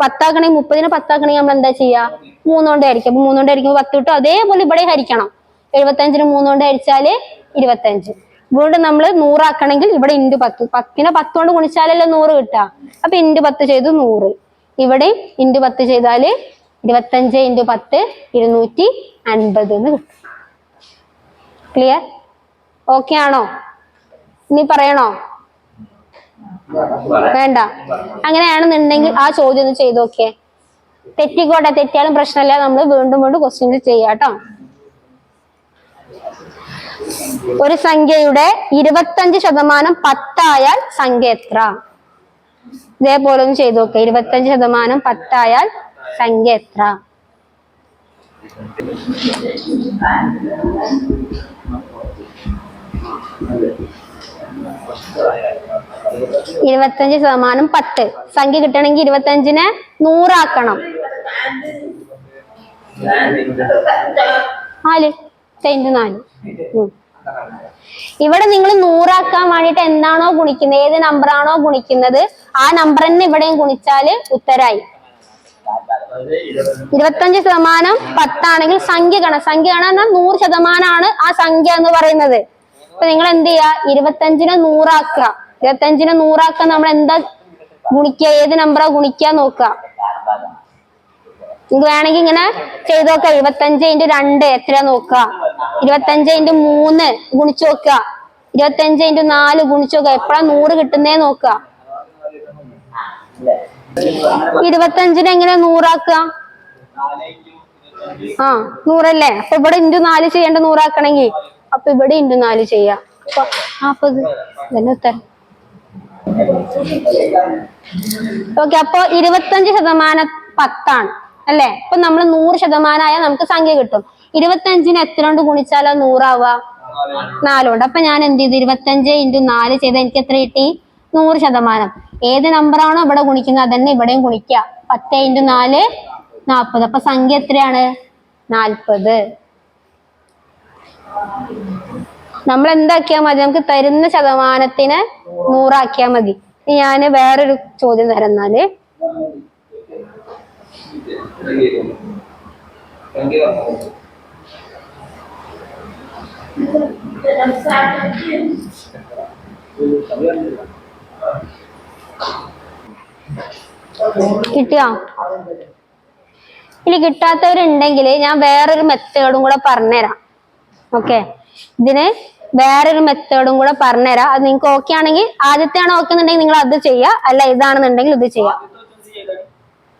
10 ആക്കണമെങ്കിൽ 30നെ 10 ആക്കണമെങ്കിൽ നമ്മൾ എന്താ ചെയ്യുക? 3 കൊണ്ട് ഹരിക്കും. അപ്പൊ 3 കൊണ്ട് ഹരിക്കുമ്പോൾ 10 കിട്ടും. അതേപോലെ ഇവിടെ ഹരിക്കണം. 75നെ 3 കൊണ്ട് ഹരിച്ചാല് 25. വീണ്ടും നമ്മൾ 100 ആക്കണമെങ്കിൽ ഇവിടെ ഇൻറ്റു 10. 10നെ 10 കൊണ്ട് ഗുണിച്ചാലല്ലേ 100 കിട്ടുക. അപ്പൊ ഇൻറ്റു 10 ചെയ്തു 100. ഇവിടെ ഇൻറ്റു 10 ചെയ്താല് 25 × 10 250 എന്ന് കിട്ടും. ക്ലിയർ? ഓക്കെ ആണോ? ഇനി പറയണോ? വേണ്ട. അങ്ങനെയാണെന്നുണ്ടെങ്കിൽ ആ ചോദ്യം ഒന്ന് ചെയ്ത് നോക്കിയേ. തെറ്റിക്കോട്ടെ, തെറ്റിയാലും പ്രശ്നമില്ല. നമ്മൾ വീണ്ടും വീണ്ടും ക്വസ്റ്റ്യൻസ് ചെയ്യാട്ടോ. ഒരു സംഖ്യയുടെ 25% 10 ആയാൽ സംഖ്യ എത്ര? ഇതേപോലെ ഒന്ന് ചെയ്ത് നോക്കുക. 25% 10 ആയാൽ സംഖ്യ എത്ര? 25% 10. സംഖ്യ കിട്ടണമെങ്കിൽ 25നെ 100 ആക്കണം. 4 ഇവിടെ നിങ്ങൾ 100 ആക്കാൻ വേണ്ടിട്ട് എന്താണോ ഗുണിക്കുന്നത്, ഏത് നമ്പറാണോ ഗുണിക്കുന്നത് ആ നമ്പർ തന്നെ ഇവിടെയും ഗുണിച്ചാല് ഉത്തരായി. 25% 10 ആണെങ്കിൽ സംഖ്യ കാണാൻ 100% ആ സംഖ്യ എന്ന് പറയുന്നത്. അപ്പൊ നിങ്ങൾ എന്ത് ചെയ്യാ? 25നെ 100 ആക്കുക. 25നെ 100 ആക്കാൻ നമ്മൾ എന്താ ഗുണിക്കുക? ഏത് നമ്പറാ ഗുണിക്കുക നോക്കുക. നിങ്ങൾക്ക് വേണമെങ്കിൽ ഇങ്ങനെ ചെയ്ത് നോക്കുക. 25 × 2 എത്രയാ നോക്കുക. 25 × 3 ഗുണിച്ചു നോക്കുക. 25 × 4 ഗുണിച്ചു നോക്കുക. എപ്പോഴാ 100 കിട്ടുന്നേ നോക്കുക. 25 എങ്ങനെ 100 ആക്കുക? ആ 100 അല്ലേ? അപ്പൊ ഇവിടെ ഇൻറ്റു 4 ചെയ്യേണ്ട 100 ആക്കണമെങ്കിൽ അപ്പൊ ഇവിടെ ഇൻറ്റു 4 ചെയ്യാം. 40 തന്നെ ഉത്തരം. ഓക്കെ, അപ്പൊ 25% 10 അല്ലെ? അപ്പൊ നമ്മൾ 100% ആയാൽ നമുക്ക് സംഖ്യ കിട്ടും. 25നെ എത്ര കൊണ്ട് ഗുണിച്ചാലോ 100 ആവുക? 4 കൊണ്ട്. അപ്പൊ ഞാൻ എന്ത് ചെയ്തു? 25 × 4 ചെയ്ത എനിക്ക് എത്ര കിട്ടി? 100%. ഏത് നമ്പർ ആണോ ഇവിടെ ഗുണിക്കുന്നത് അതന്നെ ഇവിടെയും ഗുണിക്കുക. 10 × 4 40. അപ്പൊ സംഖ്യ എത്രയാണ്? 40. നമ്മൾ എന്താക്കിയാൽ മതി? നമുക്ക് തരുന്ന ശതമാനത്തിന് 100 ആക്കിയാൽ മതി. ഞാൻ വേറൊരു ചോദ്യം തരുന്നാല്, കിട്ടിയോ? ഇനി കിട്ടാത്തവരുണ്ടെങ്കിൽ ഞാൻ വേറൊരു മെത്തേഡും കൂടെ പറഞ്ഞുതരാം. ഓക്കെ, ഇതിന് വേറൊരു മെത്തേഡും കൂടെ പറഞ്ഞുതരാം. അത് നിങ്ങൾക്ക് ഓക്കെ ആണെങ്കിൽ, ആദ്യത്തെ ആണ് ഓക്കെ എന്നുണ്ടെങ്കിൽ നിങ്ങൾ അത് ചെയ്യുക, അല്ല ഇതാണെന്നുണ്ടെങ്കിൽ ഇത് ചെയ്യാം.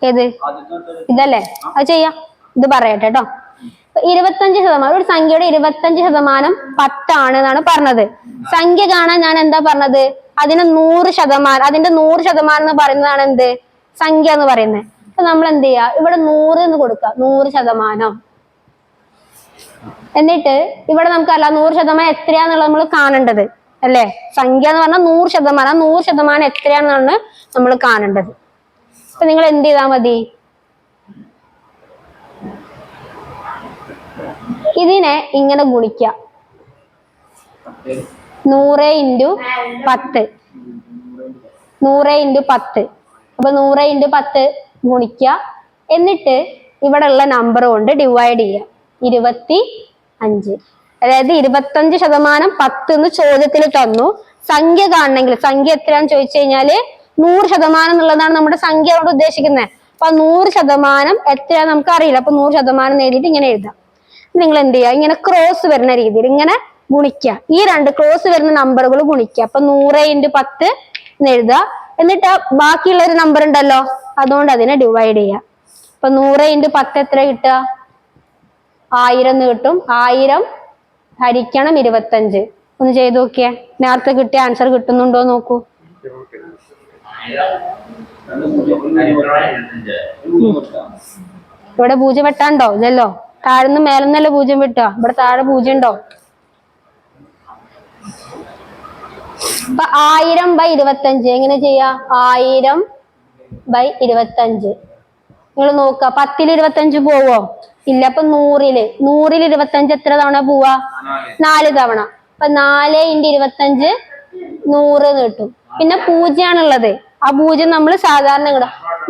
ഏത്? ഇതല്ലേ? അത് ചെയ്യാം. ഇത് പറയട്ടെ കേട്ടോ. 25%, ഒരു സംഖ്യയുടെ 25% 10 എന്നാണ് പറഞ്ഞത്. സംഖ്യ കാണാൻ ഞാൻ എന്താ പറഞ്ഞത്? അതിന് 100%, അതിന്റെ 100% എന്ന് പറയുന്നതാണ് എന്ത്? സംഖ്യ എന്ന് പറയുന്നത്. അപ്പൊ നമ്മൾ എന്ത് ചെയ്യാ? ഇവിടെ 100 എന്ന് കൊടുക്കുക, 100%. എന്നിട്ട് ഇവിടെ നമുക്കല്ല 100% എത്രയാന്നുള്ളത് നമ്മൾ കാണേണ്ടത് അല്ലെ? സംഖ്യ എന്ന് പറഞ്ഞാൽ 100%, 100% എത്രയാണെന്നാണ് നമ്മൾ കാണേണ്ടത്. അപ്പൊ നിങ്ങൾ എന്ത് ചെയ്താൽ മതി? ഇതിനെ ഇങ്ങനെ ഗുണിക്കുക, 100 × 10, 100 × 10. അപ്പൊ 100 × 10 ഗുണിക്കുക, എന്നിട്ട് ഇവിടെ ഉള്ള നമ്പർ കൊണ്ട് ഡിവൈഡ് ചെയ്യുക. 25. അതായത് 25% 10 എന്ന് ചോദ്യത്തിൽ തന്നു. സംഖ്യ കാണണമെങ്കിൽ, സംഖ്യ എത്രയാണെന്ന് ചോദിച്ചു കഴിഞ്ഞാല് 100% എന്നുള്ളതാണ് നമ്മുടെ സംഖ്യ കൊണ്ട് ഉദ്ദേശിക്കുന്നത്. അപ്പൊ 100% എത്രയാന്ന് നമുക്ക് അറിയില്ല. അപ്പൊ 100% എഴുതിയിട്ട് ഇങ്ങനെ എഴുതാം. നിങ്ങൾ എന്ത് ചെയ്യുക? ഇങ്ങനെ ക്രോസ് വരുന്ന രീതിയിൽ ഇങ്ങനെ ഗുണിക്കുക. ഈ രണ്ട് ക്രോസ് വരുന്ന നമ്പറുകൾ ഗുണിക്കുക. അപ്പൊ 100 × 10 എന്ന് എഴുതുക. എന്നിട്ട് ബാക്കിയുള്ള ഒരു നമ്പർ ഉണ്ടല്ലോ, അതുകൊണ്ട് അതിനെ ഡിവൈഡ് ചെയ്യുക. അപ്പൊ 100 × 10 എത്ര കിട്ടുക? 1000 എന്ന് കിട്ടും. 1000 ഹരിക്കണം 25. ഒന്ന് ചെയ്ത് നോക്കിയേ, നേരത്തെ കിട്ടിയ ആൻസർ കിട്ടുന്നുണ്ടോ നോക്കൂ. ഇവിടെ 0 വെട്ടാണ്ടോ? ഇല്ലല്ലോ. താഴ്ന്ന് മേലെന്നല്ലേ 0 വെട്ടുക. ഇവിടെ താഴെ 0 ഉണ്ടോ? അപ്പൊ 1000/25 എങ്ങനെ ചെയ്യാ? 1000/25 നിങ്ങൾ നോക്കുക. 10ൽ 25 പോവോ? ഇല്ല. അപ്പൊ 100ൽ 25 എത്ര തവണ പോവാ? 4 തവണ. അപ്പൊ 4 × 25 100 എന്ന് കിട്ടും. പിന്നെ 0 ആണുള്ളത്. ആ 0 നമ്മൾ സാധാരണ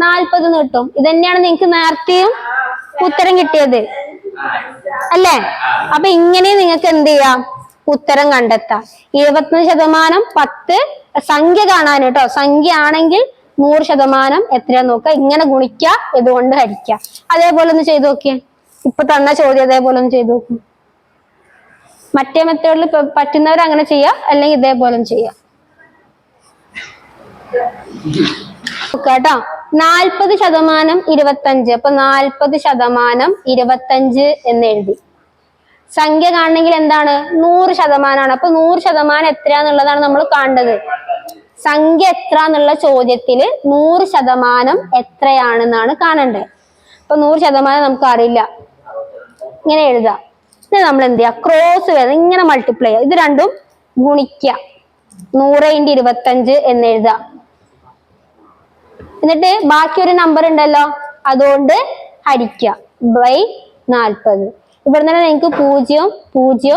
40 എന്ന് കിട്ടും. ഇത് തന്നെയാണ് നിങ്ങൾക്ക് നേരത്തെയും ഉത്തരം കിട്ടിയത് അല്ലേ? അപ്പൊ ഇങ്ങനെ നിങ്ങൾക്ക് എന്ത് ചെയ്യാം? ഉത്തരം കണ്ടെത്താം. 25% 10 സംഖ്യ കാണാൻ കേട്ടോ. സംഖ്യ ആണെങ്കിൽ 100% എത്രയാന്ന് നോക്കുക. ഇങ്ങനെ ഗുണിക്കുക, ഇതുകൊണ്ട് ഹരിക്കുക. അതേപോലെ ഒന്ന് ചെയ്ത് നോക്കിയേ. ഇപ്പൊ തന്ന ചോദ്യം അതേപോലെ ഒന്ന് ചെയ്ത് നോക്കും. മറ്റേ മെത്തേഡിൽ പറ്റുന്നവർ അങ്ങനെ ചെയ്യാം, അല്ലെങ്കിൽ ഇതേപോലെ ചെയ്യാം കേട്ടോ. 40% 25. അപ്പൊ 40% 25 എന്ന് എഴുതി. സംഖ്യ കാണണമെങ്കിൽ എന്താണ്? 100% അപ്പൊ 100% എത്രയാന്നുള്ളതാണ് നമ്മൾ കാണേണ്ടത്. സംഖ്യ എത്ര എന്നുള്ള ചോദ്യത്തില് 100% എത്രയാണെന്നാണ് കാണേണ്ടത്. അപ്പൊ 100% നമുക്ക് അറിയില്ല. ഇങ്ങനെ എഴുതാം. ഇത് നമ്മൾ എന്ത് ചെയ്യാം? ക്രോസ് വരുന്നത് ഇങ്ങനെ മൾട്ടിപ്ലൈ ചെയ്യുക. ഇത് രണ്ടും ഗുണിക്കുക. 100 × 25 എന്ന് എഴുതാം. എന്നിട്ട് ബാക്കി ഒരു നമ്പർ ഉണ്ടല്ലോ, അതുകൊണ്ട് ഹരിക്കുക /40. ഇവിടെ തന്നെ നിങ്ങൾക്ക് 0 0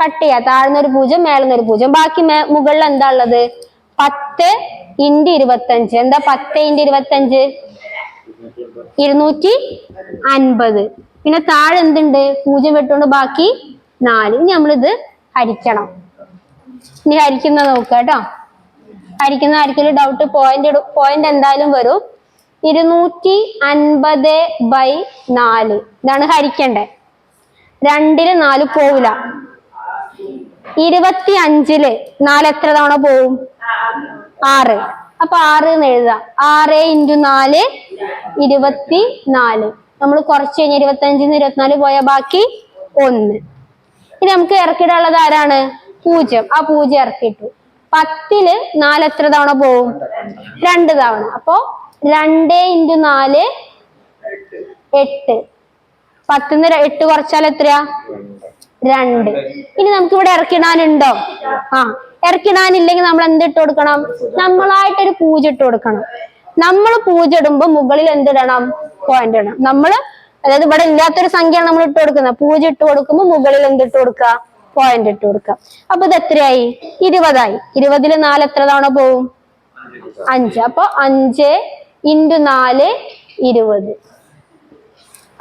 കട്ട് ചെയ്യാം. താഴ്ന്നൊരു 0, മേളുന്നൊരു 0. ബാക്കി മുകളിൽ എന്താ ഉള്ളത്? 10 × 25. എന്താ 10 × 25? 250. പിന്നെ താഴെ എന്തുണ്ട്? 0 വെട്ടുകൊണ്ട് ബാക്കി 4. ഇനി നമ്മളിത് ഹരിക്കണം. ഇനി ഹരിക്കുന്നത് നോക്കുക കേട്ടോ. ഹരിക്കുന്ന ആർക്കെങ്കിലും ഡൗട്ട്? പോയിന്റ് എന്തായാലും വരും. 250/4 ഇതാണ് ഹരിക്കണ്ടേ. 2ൽ 4 പോവില്ല. 25ൽ 4 എത്ര തവണ പോവും? 6. അപ്പൊ 6 എന്ന് എഴുതാം. 6 × 4 24. നമ്മൾ കുറച്ച് കഴിഞ്ഞ് 25 24 പോയാൽ ബാക്കി 1. ഇനി നമുക്ക് ഇറക്കിടാനുള്ളത് ആരാണ്? 0. ആ 0 ഇറക്കിയിട്ടു. 10 4 എത്ര തവണ പോവും? 2 തവണ. അപ്പൊ 2 × 4 8. 10 8 കുറച്ചാൽ എത്രയാ? 2. ഇനി നമുക്ക് ഇവിടെ ഇറക്കിടാനുണ്ടോ? ഇറക്കിടാനില്ലെങ്കിൽ നമ്മൾ എന്ത് ഇട്ട് കൊടുക്കണം? നമ്മളായിട്ടൊരു 0 ഇട്ട് കൊടുക്കണം. നമ്മൾ 0 ഇടുമ്പോ മുകളിൽ എന്തിടണം? പോയിന്റ് ഇടണം. അതായത് ഇവിടെ ഇല്ലാത്തൊരു സംഖ്യയാണ് നമ്മൾ ഇട്ട് കൊടുക്കുന്നത്. 0 ഇട്ട് കൊടുക്കുമ്പോൾ മുകളിൽ എന്തിട്ട് കൊടുക്കുക? പോയിന്റ് ഇട്ട് കൊടുക്കുക. അപ്പൊ ഇത് എത്രയായി? 20 ആയി. 20 4 എത്ര തവണ പോവും? 5. അപ്പൊ 5 × 4 20.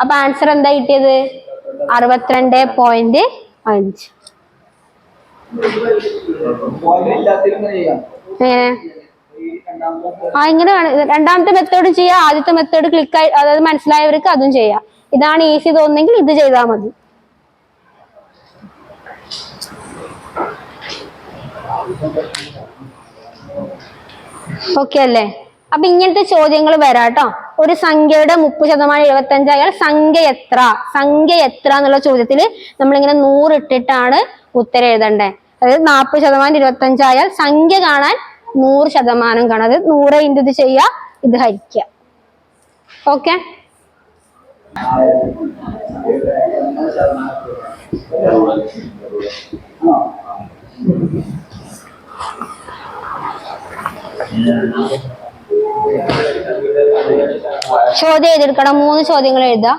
അപ്പൊ ആൻസർ എന്താ കിട്ടിയത്? 62.5. ഇങ്ങനെ രണ്ടാമത്തെ മെത്തേഡ് ചെയ്യാം. ആദ്യത്തെ മെത്തേഡ് ക്ലിക്കായി, അതായത് മനസ്സിലായവർക്ക് അതും ചെയ്യാം. ഇതാണ് ഈസി തോന്നുന്നെങ്കിൽ ഇത് ചെയ്താൽ മതി. ഓക്കെ അല്ലേ? അപ്പൊ ഇങ്ങനത്തെ ചോദ്യങ്ങൾ വരാട്ടോ. ഒരു സംഖ്യയുടെ 30% 75 ആയാൽ സംഖ്യ എത്ര എന്നുള്ള ചോദ്യത്തിൽ നമ്മളിങ്ങനെ 100 ഇട്ടിട്ടാണ് ഉത്തരം എഴുതണ്ടേ. അതായത് 40% 25 ആയാൽ സംഖ്യ കാണാൻ 100% കാണാം. അത് 100 × ഇത് ചെയ്യുക, ഇത് ഹരിക്കുക. ഓക്കെ. ചോദ്യം എഴുതിയെടുക്കണം. 3 ചോദ്യങ്ങൾ എഴുതാം.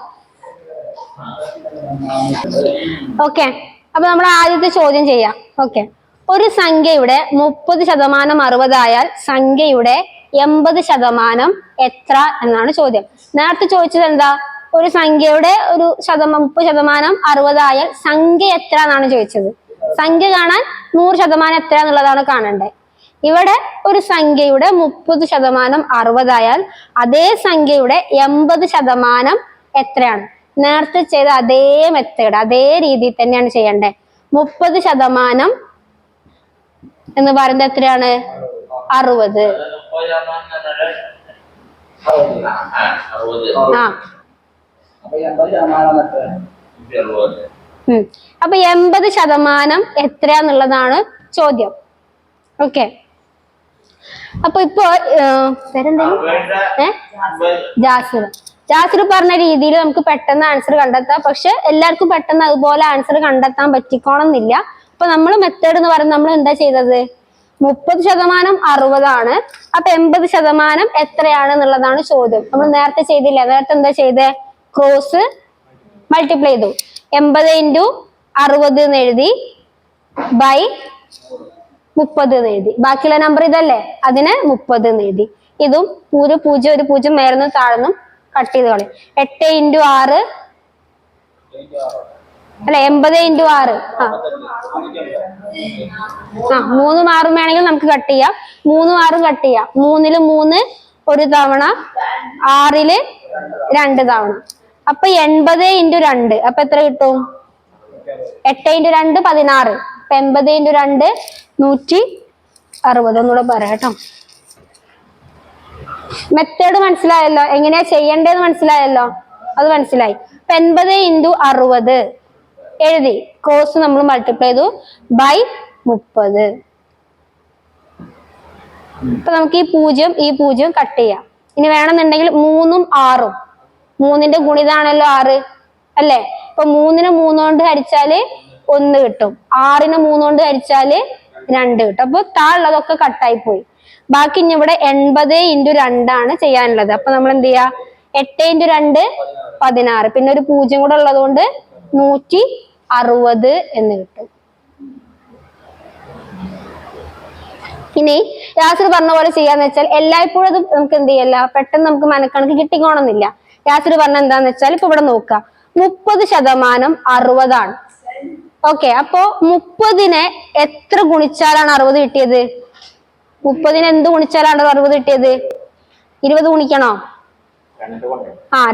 ഓക്കെ. അപ്പൊ നമ്മൾ ആദ്യത്തെ ചോദ്യം ചെയ്യാം. ഓക്കെ. ഒരു സംഖ്യയുടെ 30% 60 ആയാൽ സംഖ്യയുടെ 80% എത്ര എന്നാണ് ചോദ്യം. നേരത്തെ ചോദിച്ചത് എന്താ? ഒരു സംഖ്യയുടെ 30% 60 ആയാൽ സംഖ്യ എത്ര എന്നാണ് ചോദിച്ചത്. സംഖ്യ കാണാൻ 100% എത്ര എന്നുള്ളതാണ് കാണണ്ടേ. ഇവിടെ ഒരു സംഖ്യയുടെ 30% 60 ആയാൽ അതേ സംഖ്യയുടെ 80% എത്രയാണ്? നേരത്തെ ചെയ്ത അതേ മെത്തേഡ്, അതേ രീതിയിൽ തന്നെയാണ് ചെയ്യണ്ടേ. 30% എന്ന് പറയുന്നത് എത്രയാണ്? 60. അപ്പൊ 80% എത്രയാന്നുള്ളതാണ് ചോദ്യം. ഓക്കെ. അപ്പൊ ഇപ്പൊ ജാസിർ പറഞ്ഞ രീതിയിൽ നമുക്ക് പെട്ടെന്ന് ആൻസർ കണ്ടെത്താം. പക്ഷെ എല്ലാവർക്കും പെട്ടെന്ന് അതുപോലെ ആൻസർ കണ്ടെത്താൻ പറ്റിക്കോണമെന്നില്ല. അപ്പൊ നമ്മൾ മെത്തേഡ് എന്ന് പറയുന്നത് നമ്മൾ എന്താ ചെയ്തത്? 30% 60 ആണ്. അപ്പൊ 80% എത്രയാണ് എന്നുള്ളതാണ് ചോദ്യം. നമ്മൾ നേരത്തെ ചെയ്തില്ല. നേരത്തെ എന്താ ചെയ്തേ? ക്രോസ് മൾട്ടിപ്ലൈ ചെയ്തു. 80 × 60 എന്ന് എഴുതി, ബൈ 30 എന്ന് എഴുതി. ബാക്കിയുള്ള നമ്പർ ഇതല്ലേ, അതിന് 30 എന്ന് എഴുതി. ഇതും 0 0 മേർന്ന് താഴ്ന്നും കട്ട് ചെയ്ത് കളയും. 8 × 6 അല്ലെ, 80 × 6. 3 6 വേണമെങ്കിൽ നമുക്ക് കട്ട് ചെയ്യാം. 3 6 കട്ട് ചെയ്യാം. 3 3 ഒരു തവണ, 6 2 തവണ. അപ്പൊ 80 × 2. അപ്പൊ എത്ര കിട്ടും? 8 × 2 16. അപ്പൊ 80 × 2 160. ഒന്നുകൂടെ പറയാം കേട്ടോ. മെത്തേഡ് മനസ്സിലായല്ലോ? എങ്ങനെയാ ചെയ്യേണ്ടതെന്ന് മനസ്സിലായല്ലോ? അത് മനസ്സിലായി. 80 × 60 എഴുതി. ക്രോസ് നമ്മൾ മൾട്ടിപ്ലൈ ചെയ്തു, ബൈ 30. ഇപ്പൊ നമുക്ക് ഈ 0 കട്ട് ചെയ്യാം. ഇനി വേണമെന്നുണ്ടെങ്കിൽ 3ഉം 6ഉം, 3ന്റെ ഗുണിതാണല്ലോ 6 അല്ലേ. ഇപ്പൊ 3നെ 3 കൊണ്ട് ഹരിച്ചാല് 1 കിട്ടും. 6നെ 3 കൊണ്ട് ഹരിച്ചാല് 2 കിട്ടും. അപ്പൊ താഴെയുള്ളതൊക്കെ കട്ടായി പോയി. ബാക്കി ഇനി ഇവിടെ 80 × 2 ആണ് ചെയ്യാനുള്ളത്. അപ്പൊ നമ്മൾ എന്ത് ചെയ്യാ? 8 × 2 16. പിന്നെ ഒരു 0 കൂടെ ഉള്ളത് കൊണ്ട് 160 എന്ന് കിട്ടും. ഇനി യാസിർ പറഞ്ഞ പോലെ ചെയ്യാന്ന് വെച്ചാൽ എല്ലായ്പ്പോഴും അത് നമുക്ക് എന്ത് ചെയ്യല്ല, പെട്ടെന്ന് നമുക്ക് മനക്കണക്ക് കിട്ടിക്കോണമെന്നില്ല. യാസിർ പറഞ്ഞ എന്താന്ന് വെച്ചാൽ ഇപ്പൊ ഇവിടെ നോക്കാം, 30% 60 ആണ്. ഓക്കെ. അപ്പൊ 30നെ എത്ര ഗുണിച്ചാലാണ് 60 കിട്ടിയത്? 30നെ എന്ത് ഗുണിച്ചാലാണ് 60 കിട്ടിയത്? 20 ഗുണിക്കണോ?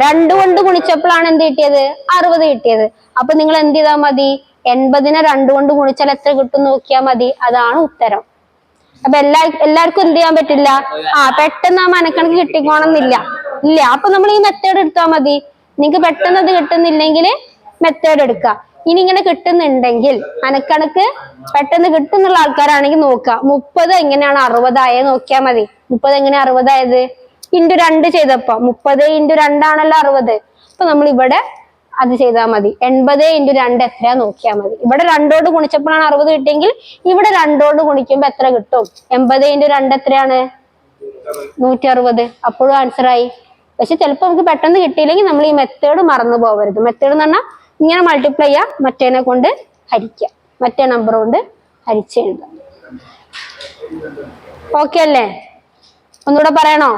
2 കൊണ്ട് ഗുണിച്ചപ്പോഴാണ് എന്ത് കിട്ടിയത്? 60 കിട്ടിയത്. അപ്പൊ നിങ്ങൾ എന്ത് ചെയ്താൽ മതി? 80നെ 2 കൊണ്ട് ഗുണിച്ചാൽ എത്ര കിട്ടും നോക്കിയാൽ മതി. അതാണ് ഉത്തരം. അപ്പൊ എല്ലാവർക്കും എന്ത് ചെയ്യാൻ പറ്റില്ല, പെട്ടെന്ന് ആ മനക്കണക്ക് കിട്ടിക്കോണമെന്നില്ല. ഇല്ല, അപ്പൊ നമ്മൾ ഈ മെത്തേഡ് എടുത്താൽ മതി. നിങ്ങക്ക് പെട്ടെന്ന് അത് കിട്ടുന്നില്ലെങ്കിൽ മെത്തേഡ് എടുക്കുക. ഇനി ഇങ്ങനെ കിട്ടുന്നുണ്ടെങ്കിൽ മനക്കണക്ക് പെട്ടെന്ന് കിട്ടുന്നുള്ള ആൾക്കാരാണെങ്കിൽ നോക്കുക 30 എങ്ങനെയാണ് 60 ആയത് നോക്കിയാൽ മതി. 30 എങ്ങനെയാ 60 ആയത്? ഇൻറ്റു 2 ചെയ്തപ്പോ 30 ഇൻറ്റു 2 ആണല്ലോ 60. അപ്പൊ നമ്മൾ ഇവിടെ അത് ചെയ്താൽ മതി. 80 ഇൻറ്റു 2 എത്രയാ നോക്കിയാൽ മതി. ഇവിടെ 2 ഗുണിച്ചപ്പോഴാണ് 60 കിട്ടിയെങ്കിൽ ഇവിടെ 2 ഗുണിക്കുമ്പോ എത്ര കിട്ടും? 80 ഇൻറ്റു 2 എത്രയാണ്? 160. അപ്പോഴും ആൻസർ ആയി. പക്ഷെ ചിലപ്പോൾ നമുക്ക് പെട്ടെന്ന് കിട്ടിയില്ലെങ്കിൽ നമ്മൾ ഈ മെത്തേഡ് മറന്നു പോകരുത്. മെത്തേഡ് എന്ന് പറഞ്ഞാൽ ഇങ്ങനെ മൾട്ടിപ്ലൈ ചെയ്യുക, മറ്റേനെ കൊണ്ട് ഹരിക്കുക, മറ്റേ നമ്പർ കൊണ്ട് ഹരിച്ചെഴുതുക. ഓക്കെ അല്ലേ? ഒന്നുകൂടെ പറയണോ?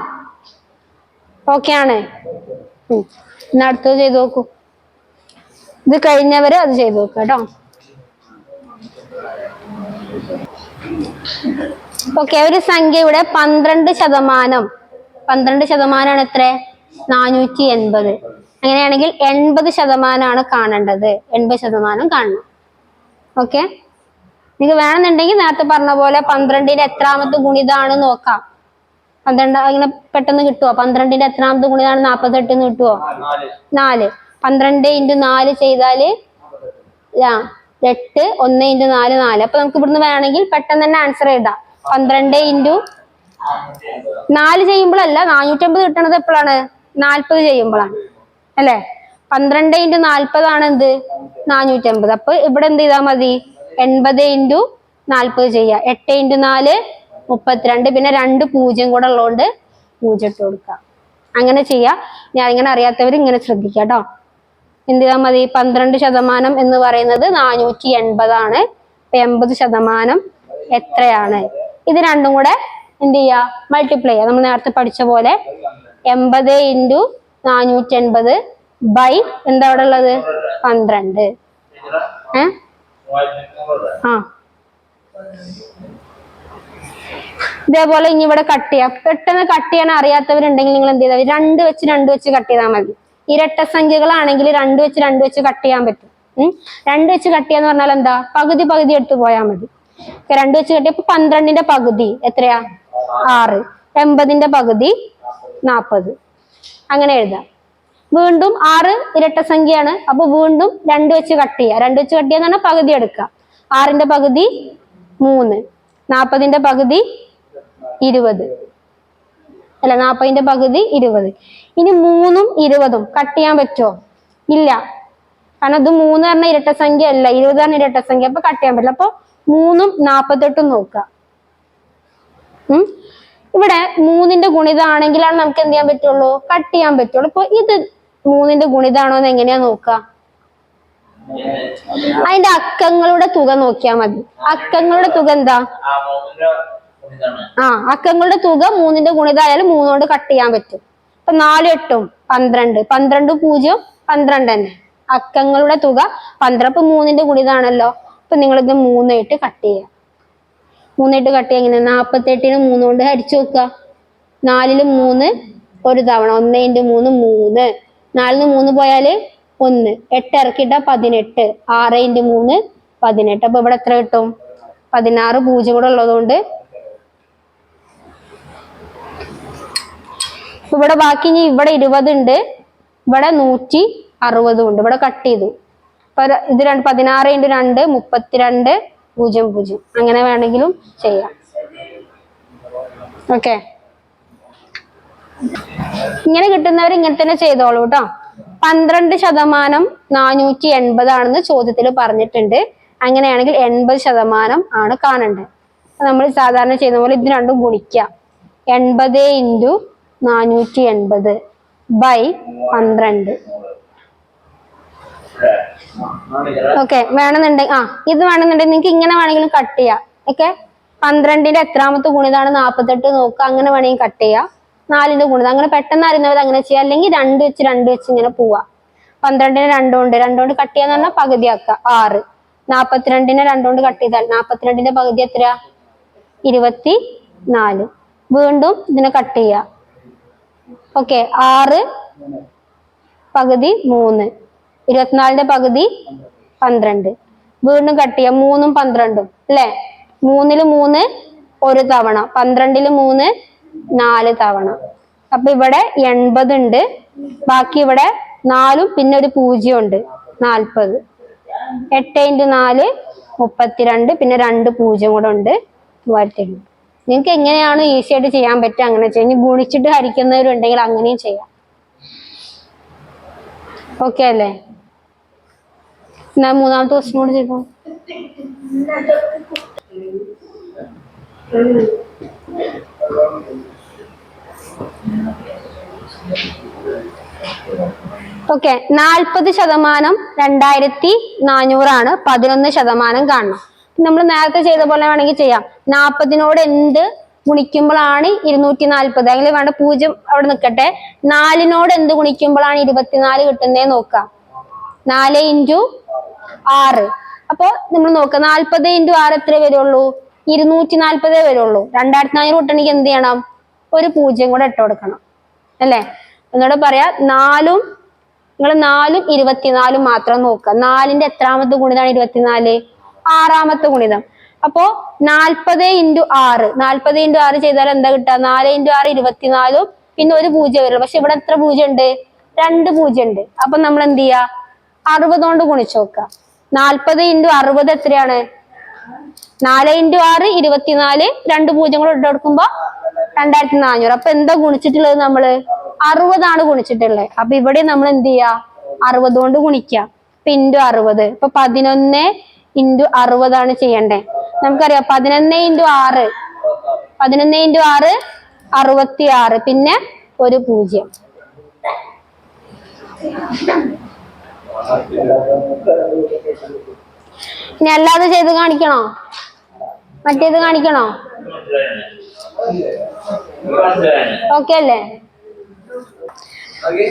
ഓക്കെ ആണ്. ഇന്ന് അടുത്തത് ചെയ്ത് നോക്കൂ. ഇത് കഴിഞ്ഞവര് അത് ചെയ്ത് നോക്കുക കേട്ടോ. ഓക്കെ, ഒരു സംഖ്യയുടെ 12% 12% എത്ര? 480. അങ്ങനെയാണെങ്കിൽ 80% കാണേണ്ടത്. 80% കാണണം. ഓക്കെ, നിങ്ങൾക്ക് വേണമെന്നുണ്ടെങ്കിൽ നേരത്തെ പറഞ്ഞ പോലെ 12ന്റെ എത്രാമത്തെ ഗുണിതാണ് നോക്കാം. 12 അങ്ങനെ പെട്ടെന്ന് കിട്ടുമോ? 12ന്റെ എത്രാമത്തെ ഗുണിതാണ് 48 എന്ന് കിട്ടുമോ? 4. 12 ഇൻറ്റു 4 ചെയ്താല് 8. 1 ഇൻറ്റു 4 4. അപ്പൊ നമുക്ക് ഇവിടുന്ന് വേണമെങ്കിൽ പെട്ടെന്ന് തന്നെ ആൻസർ എഴുതാം. 12 ഇൻറ്റു 4 ചെയ്യുമ്പോഴല്ല 450 കിട്ടണത് എപ്പോഴാണ്? 40 ചെയ്യുമ്പോഴാണ് അല്ലെ? 12 ഇൻറ്റു 40 ആണ് എന്ത്? 450. അപ്പൊ ഇവിടെ എന്ത് ചെയ്താൽ മതി? 80 ഇൻറ്റു 40 ചെയ്യാം. 8 ഇൻറ്റു 4 32. പിന്നെ 2 0 കൂടെ ഉള്ളതുകൊണ്ട് 0 ഇട്ട് കൊടുക്കാം. അങ്ങനെ ചെയ്യാം. ഞാൻ ഇങ്ങനെ അറിയാത്തവർ ഇങ്ങനെ ശ്രദ്ധിക്കാം കേട്ടോ. എന്ത് ചെയ്താൽ മതി? 12% എന്ന് പറയുന്നത് 480 ആണ്. 80% എത്രയാണ്? ഇത് രണ്ടും കൂടെ എന്ത് ചെയ്യാ? മൾട്ടിപ്ലൈ ചെയ്യാം. നമ്മൾ നേരത്തെ പഠിച്ച പോലെ 80 ഇൻറ്റു 480 ബൈ എന്താ അവിടെ ഉള്ളത്? 12. ഇതേപോലെ ഇനി ഇവിടെ കട്ട് ചെയ്യാം. പെട്ടെന്ന് കട്ട് ചെയ്യാൻ അറിയാത്തവരുണ്ടെങ്കിൽ നിങ്ങൾ എന്ത് ചെയ്താൽ 2 വെച്ച് കട്ട് ചെയ്താൽ മതി. ഇരട്ട സംഖ്യകളാണെങ്കിൽ 2 വെച്ച് കട്ട് ചെയ്യാൻ പറ്റും. 2 വെച്ച് കട്ട് ചെയ്യാന്ന് പറഞ്ഞാൽ എന്താ? പകുതി എടുത്ത് പോയാൽ മതി. 2 വെച്ച് കട്ടിയപ്പോ 12ന്റെ പകുതി എത്രയാ? 6. 80ന്റെ പകുതി 40. അങ്ങനെ എഴുതാം. വീണ്ടും 6 ഇരട്ട സംഖ്യയാണ്. അപ്പൊ വീണ്ടും 2 വെച്ച് കട്ട് ചെയ്യുക. 2 വെച്ച് കട്ട് ചെയ്യാന്ന് പറഞ്ഞാൽ പകുതി എടുക്കുക. 6ന്റെ പകുതി 3. 40ന്റെ പകുതി 20. അല്ല, 40ന്റെ പകുതി 20. ഇനി 3ഉം 20ഉം കട്ട് ചെയ്യാൻ പറ്റുമോ? ഇല്ല, കാരണം ഇത് 3 പറഞ്ഞ ഇരട്ട സംഖ്യ അല്ല, 20 പറഞ്ഞ ഇരട്ട സംഖ്യ. അപ്പൊ കട്ട് ചെയ്യാൻ പറ്റില്ല. അപ്പൊ 3ഉം 48ഉം നോക്കുക. ഇവിടെ 3ന്റെ ഗുണിതാണെങ്കിലാണ് നമുക്ക് എന്ത് ചെയ്യാൻ പറ്റുള്ളൂ? കട്ട് ചെയ്യാൻ പറ്റുള്ളൂ. അപ്പൊ ഇത് 3ന്റെ ഗുണിതാണോ എന്ന് എങ്ങനെയാ നോക്കുക? അതിന്റെ അക്കങ്ങളുടെ തുക നോക്കിയാൽ മതി. അക്കങ്ങളുടെ തുക എന്താ? അക്കങ്ങളുടെ തുക 3ന്റെ ഗുണിതായാലും 3 കൊണ്ട് കട്ട് ചെയ്യാൻ പറ്റും. അപ്പൊ 4 8ഉം 12. 12 0 12 തന്നെ. അക്കങ്ങളുടെ തുക 12. അപ്പൊ 3ന്റെ ഗുണിതാണല്ലോ. അപ്പൊ നിങ്ങളിത് 3 ആയിട്ട് കട്ട് ചെയ്യാം. 3 ആയിട്ട് കട്ട് ചെയ്യാൻ എങ്ങനെ? 48ന് 3 കൊണ്ട് ഹരിച്ചു നോക്കുക. 4ല് 3 ഒരു തവണ. 1 ഇൻറ്റു 3 3. 4ന് 3 പോയാല് 1. 8 ഇറക്കിട്ട 18. 6 ഇൻറ്റു 3 18. അപ്പൊ ഇവിടെ എത്ര കിട്ടും? 16. 0 കൂടെ ഉള്ളതുകൊണ്ട് ഇവിടെ ബാക്കി ഇനി ഇവിടെ 20 ഉണ്ട്, ഇവിടെ 160 ഉണ്ട്. ഇവിടെ കട്ട് ചെയ്തു. അപ്പൊ ഇത് 16 ഇൻറ്റു 2 32 0 0. അങ്ങനെ വേണമെങ്കിലും ചെയ്യാം. ഓക്കെ, ഇങ്ങനെ കിട്ടുന്നവർ ഇങ്ങനെ തന്നെ ചെയ്തോളൂ കേട്ടോ. 12% 480 ആണെന്ന് ചോദ്യത്തിൽ പറഞ്ഞിട്ടുണ്ട്. അങ്ങനെയാണെങ്കിൽ 80% ആണ് കാണേണ്ടത്. നമ്മൾ സാധാരണ ചെയ്യുന്ന പോലെ ഇത് രണ്ടും ഗുണിക്കാം. 80 ഇൻറ്റു 480 ബൈ 12. ഓക്കെ, വേണമെന്നുണ്ടെങ്കിൽ ഇത് വേണമെന്നുണ്ടെങ്കിൽ നിങ്ങൾക്ക് ഇങ്ങനെ വേണമെങ്കിലും കട്ട് ചെയ്യാം. ഓക്കെ, 12ന്റെ എത്രാമത്തെ ഗുണിതാണ് 48 നോക്കുക. അങ്ങനെ വേണമെങ്കിൽ കട്ട് ചെയ്യാം. 4ന്റെ ഗുണിതം അങ്ങനെ പെട്ടെന്ന് അറിയുന്നവർ അങ്ങനെ ചെയ്യാം. അല്ലെങ്കിൽ 2 വെച്ച് ഇങ്ങനെ പോവാ. 12ന് 2 കൊണ്ട് കട്ട് ചെയ്യാന്ന് പറഞ്ഞാൽ പകുതിയാക്കുക 6. 42നെ 2 കൊണ്ട് കട്ട് ചെയ്താൽ 42ന്റെ പകുതി എത്രയാ? 24. വീണ്ടും ഇതിനെ കട്ട് ചെയ്യാം. ഓക്കെ, 6 പകുതി 3. 24ന്റെ പകുതി 12. വീണ്ടും കട്ട് ചെയ്യാം. 3ഉം 12ഉം അല്ലെ? 3ല് 3 ഒരു തവണ, 12 3 4 തവണ. അപ്പൊ ഇവിടെ 80 ഉണ്ട്, ബാക്കി ഇവിടെ 4 പിന്നെ ഒരു 0 ഉണ്ട്, 40. 8 × 4 32, പിന്നെ 2 0 കൂടെ ഉണ്ട്, 3800. നിങ്ങൾക്ക് എങ്ങനെയാണ് ഈസി ആയിട്ട് ചെയ്യാൻ പറ്റുക അങ്ങനെ ചെയ്യാം. ഇനി ഗുണിച്ചിട്ട് ഹരിക്കുന്നവരുണ്ടെങ്കിൽ അങ്ങനെയും ചെയ്യാം. ഓക്കെ അല്ലേ? എന്നാ മൂന്നാമത്തെ ക്വസ്റ്റ്യൻ കൂടി ചെയ്തോ. ഓക്കെ, 40% 2400 11% കാണണം. നമ്മൾ നേരത്തെ ചെയ്ത പോലെ വേണമെങ്കിൽ ചെയ്യാം. 40നോട് എന്ത് ഗുണിക്കുമ്പോഴാണ് 240? അല്ലെങ്കിൽ വേണ്ട 0 അവിടെ നിൽക്കട്ടെ. 4നോട് എന്ത് ഗുണിക്കുമ്പോഴാണ് 24 കിട്ടുന്നേ നോക്കാം. 4 × 6. അപ്പൊ നമ്മൾ നോക്കാം, 40 × 6 എത്ര വരുള്ളൂ? 240 വരുള്ളൂ. 2400 കിട്ടണമെങ്കിൽ എന്ത് ചെയ്യണം? ഒരു 0 കൂടെ ഇട്ട് കൊടുക്കണം അല്ലേ? എന്നോട് പറയാ, 4ഉം നിങ്ങൾ 4ഉം 24 മാത്രം നോക്കുക. 4ന്റെ എത്രാമത്തെ ഗുണിതാണ് 24? 6ാമത്തെ ഗുണിതം. അപ്പോ 40 × 6, 40 × 6 ചെയ്താൽ എന്താ കിട്ടുക? 4 × 6 24, പിന്നെ ഒരു 0 വരുള്ളൂ. പക്ഷെ ഇവിടെ എത്ര 0 ഉണ്ട്? 2 0 ഉണ്ട്. അപ്പൊ നമ്മൾ എന്ത് ചെയ്യാ? 60 കൊണ്ട് ഗുണിച്ചു നോക്കുക. 40 × 60 എത്രയാണ്? 4 × 6 24, 2 0 കൂടെ ഇട്ട് കൊടുക്കുമ്പോ 2400. അപ്പൊ എന്താ ഗുണിച്ചിട്ടുള്ളത്? നമ്മള് 60 ഗുണിച്ചിട്ടുള്ളത്. അപ്പൊ ഇവിടെ നമ്മൾ എന്ത് ചെയ്യാ? 60 കൊണ്ട് ഗുണിക്കുക. ഇപ്പൊ × 60. ഇപ്പൊ 11 × 60 ചെയ്യണ്ടേ. നമുക്കറിയാം 11 × 6, 11 × 6 66, പിന്നെ ഒരു 0. ഇനി അല്ലാതെ ചെയ്ത് കാണിക്കണോ? മറ്റേത് കാണിക്കണോ? ഓക്കെ അല്ലേ?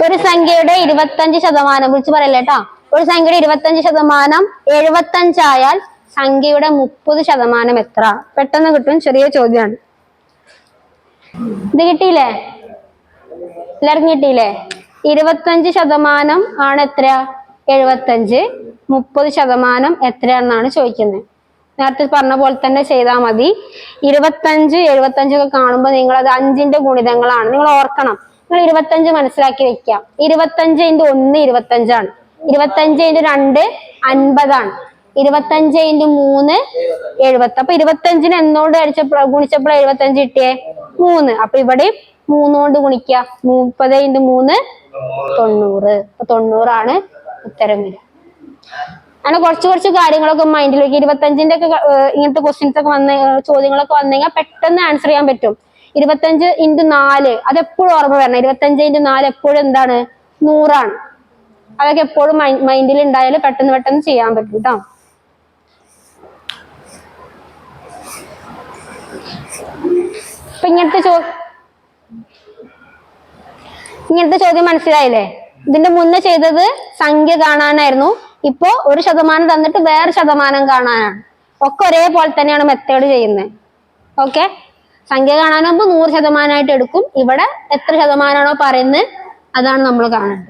ഒരു സംഖ്യയുടെ 25% വിളിച്ച് പറയല്ലേ കേട്ടോ. ഒരു സംഖ്യയുടെ 25% 75 ആയാൽ സംഖ്യയുടെ 30% എത്ര? പെട്ടെന്ന് കിട്ടും, ചെറിയ ചോദ്യമാണ്. ഇത് കിട്ടിയില്ലേ? എല്ലാവർക്കും കിട്ടിയില്ലേ? 25% ആണ് എത്ര? 75. 30% എത്രയാണെന്നാണ് ചോദിക്കുന്നത്. നേരത്തെ പറഞ്ഞ പോലെ തന്നെ ചെയ്താൽ മതി. 25 75 ഒക്കെ കാണുമ്പോൾ നിങ്ങൾ അത് 5ന്റെ ഗുണിതങ്ങളാണ്. നിങ്ങൾ ഓർക്കണം, നിങ്ങൾ 25 മനസ്സിലാക്കി വെക്കാം. 25 × 1 25 ആണ്. 25 × 2 50 ആണ്. 25 × 3 70. അപ്പൊ 25ന് എന്നോട് ഗുണിച്ചപ്പോൾ 75 കിട്ടിയേ? 3. അപ്പൊ ഇവിടെ 3 കൊണ്ട് ഗുണിക്കുക. 30 × 3 90. അപ്പൊ 90 ആണ് ഉത്തരം വരിക. അങ്ങനെ കുറച്ച് കാര്യങ്ങളൊക്കെ മൈൻഡിൽ വെക്കുക. 25ന്റെ ഒക്കെ ഇങ്ങനത്തെ ക്വസ്റ്റ്യൻസ് ഒക്കെ ചോദ്യങ്ങളൊക്കെ വന്നു കഴിഞ്ഞാൽ പെട്ടെന്ന് ആൻസർ ചെയ്യാൻ പറ്റും. 25 × 4 അതെപ്പോഴും ഓർമ്മ വരണം. 25 × 4 എപ്പോഴും എന്താണ്? 100 ആണ്. അതൊക്കെ എപ്പോഴും മൈൻഡിൽ ഉണ്ടായാലും പെട്ടെന്ന് ചെയ്യാൻ പറ്റും കേട്ടോ. ഇപ്പൊ ഇങ്ങനത്തെ ചോദ്യം മനസ്സിലായില്ലേ? ഇതിന്റെ മുന്നേ ചെയ്തത് സംഖ്യ കാണാനായിരുന്നു. ഇപ്പോ 1% തന്നിട്ട് വേറെ ശതമാനം കാണാനാണ്. ഒക്കെ ഒരേപോലെ തന്നെയാണ് മെത്തേഡ് ചെയ്യുന്നത്. ഓക്കെ, സംഖ്യ കാണാനാകുമ്പോൾ 100% എടുക്കും. ഇവിടെ എത്ര ശതമാനമാണോ പറയുന്നത് അതാണ് നമ്മൾ കാണുന്നത്.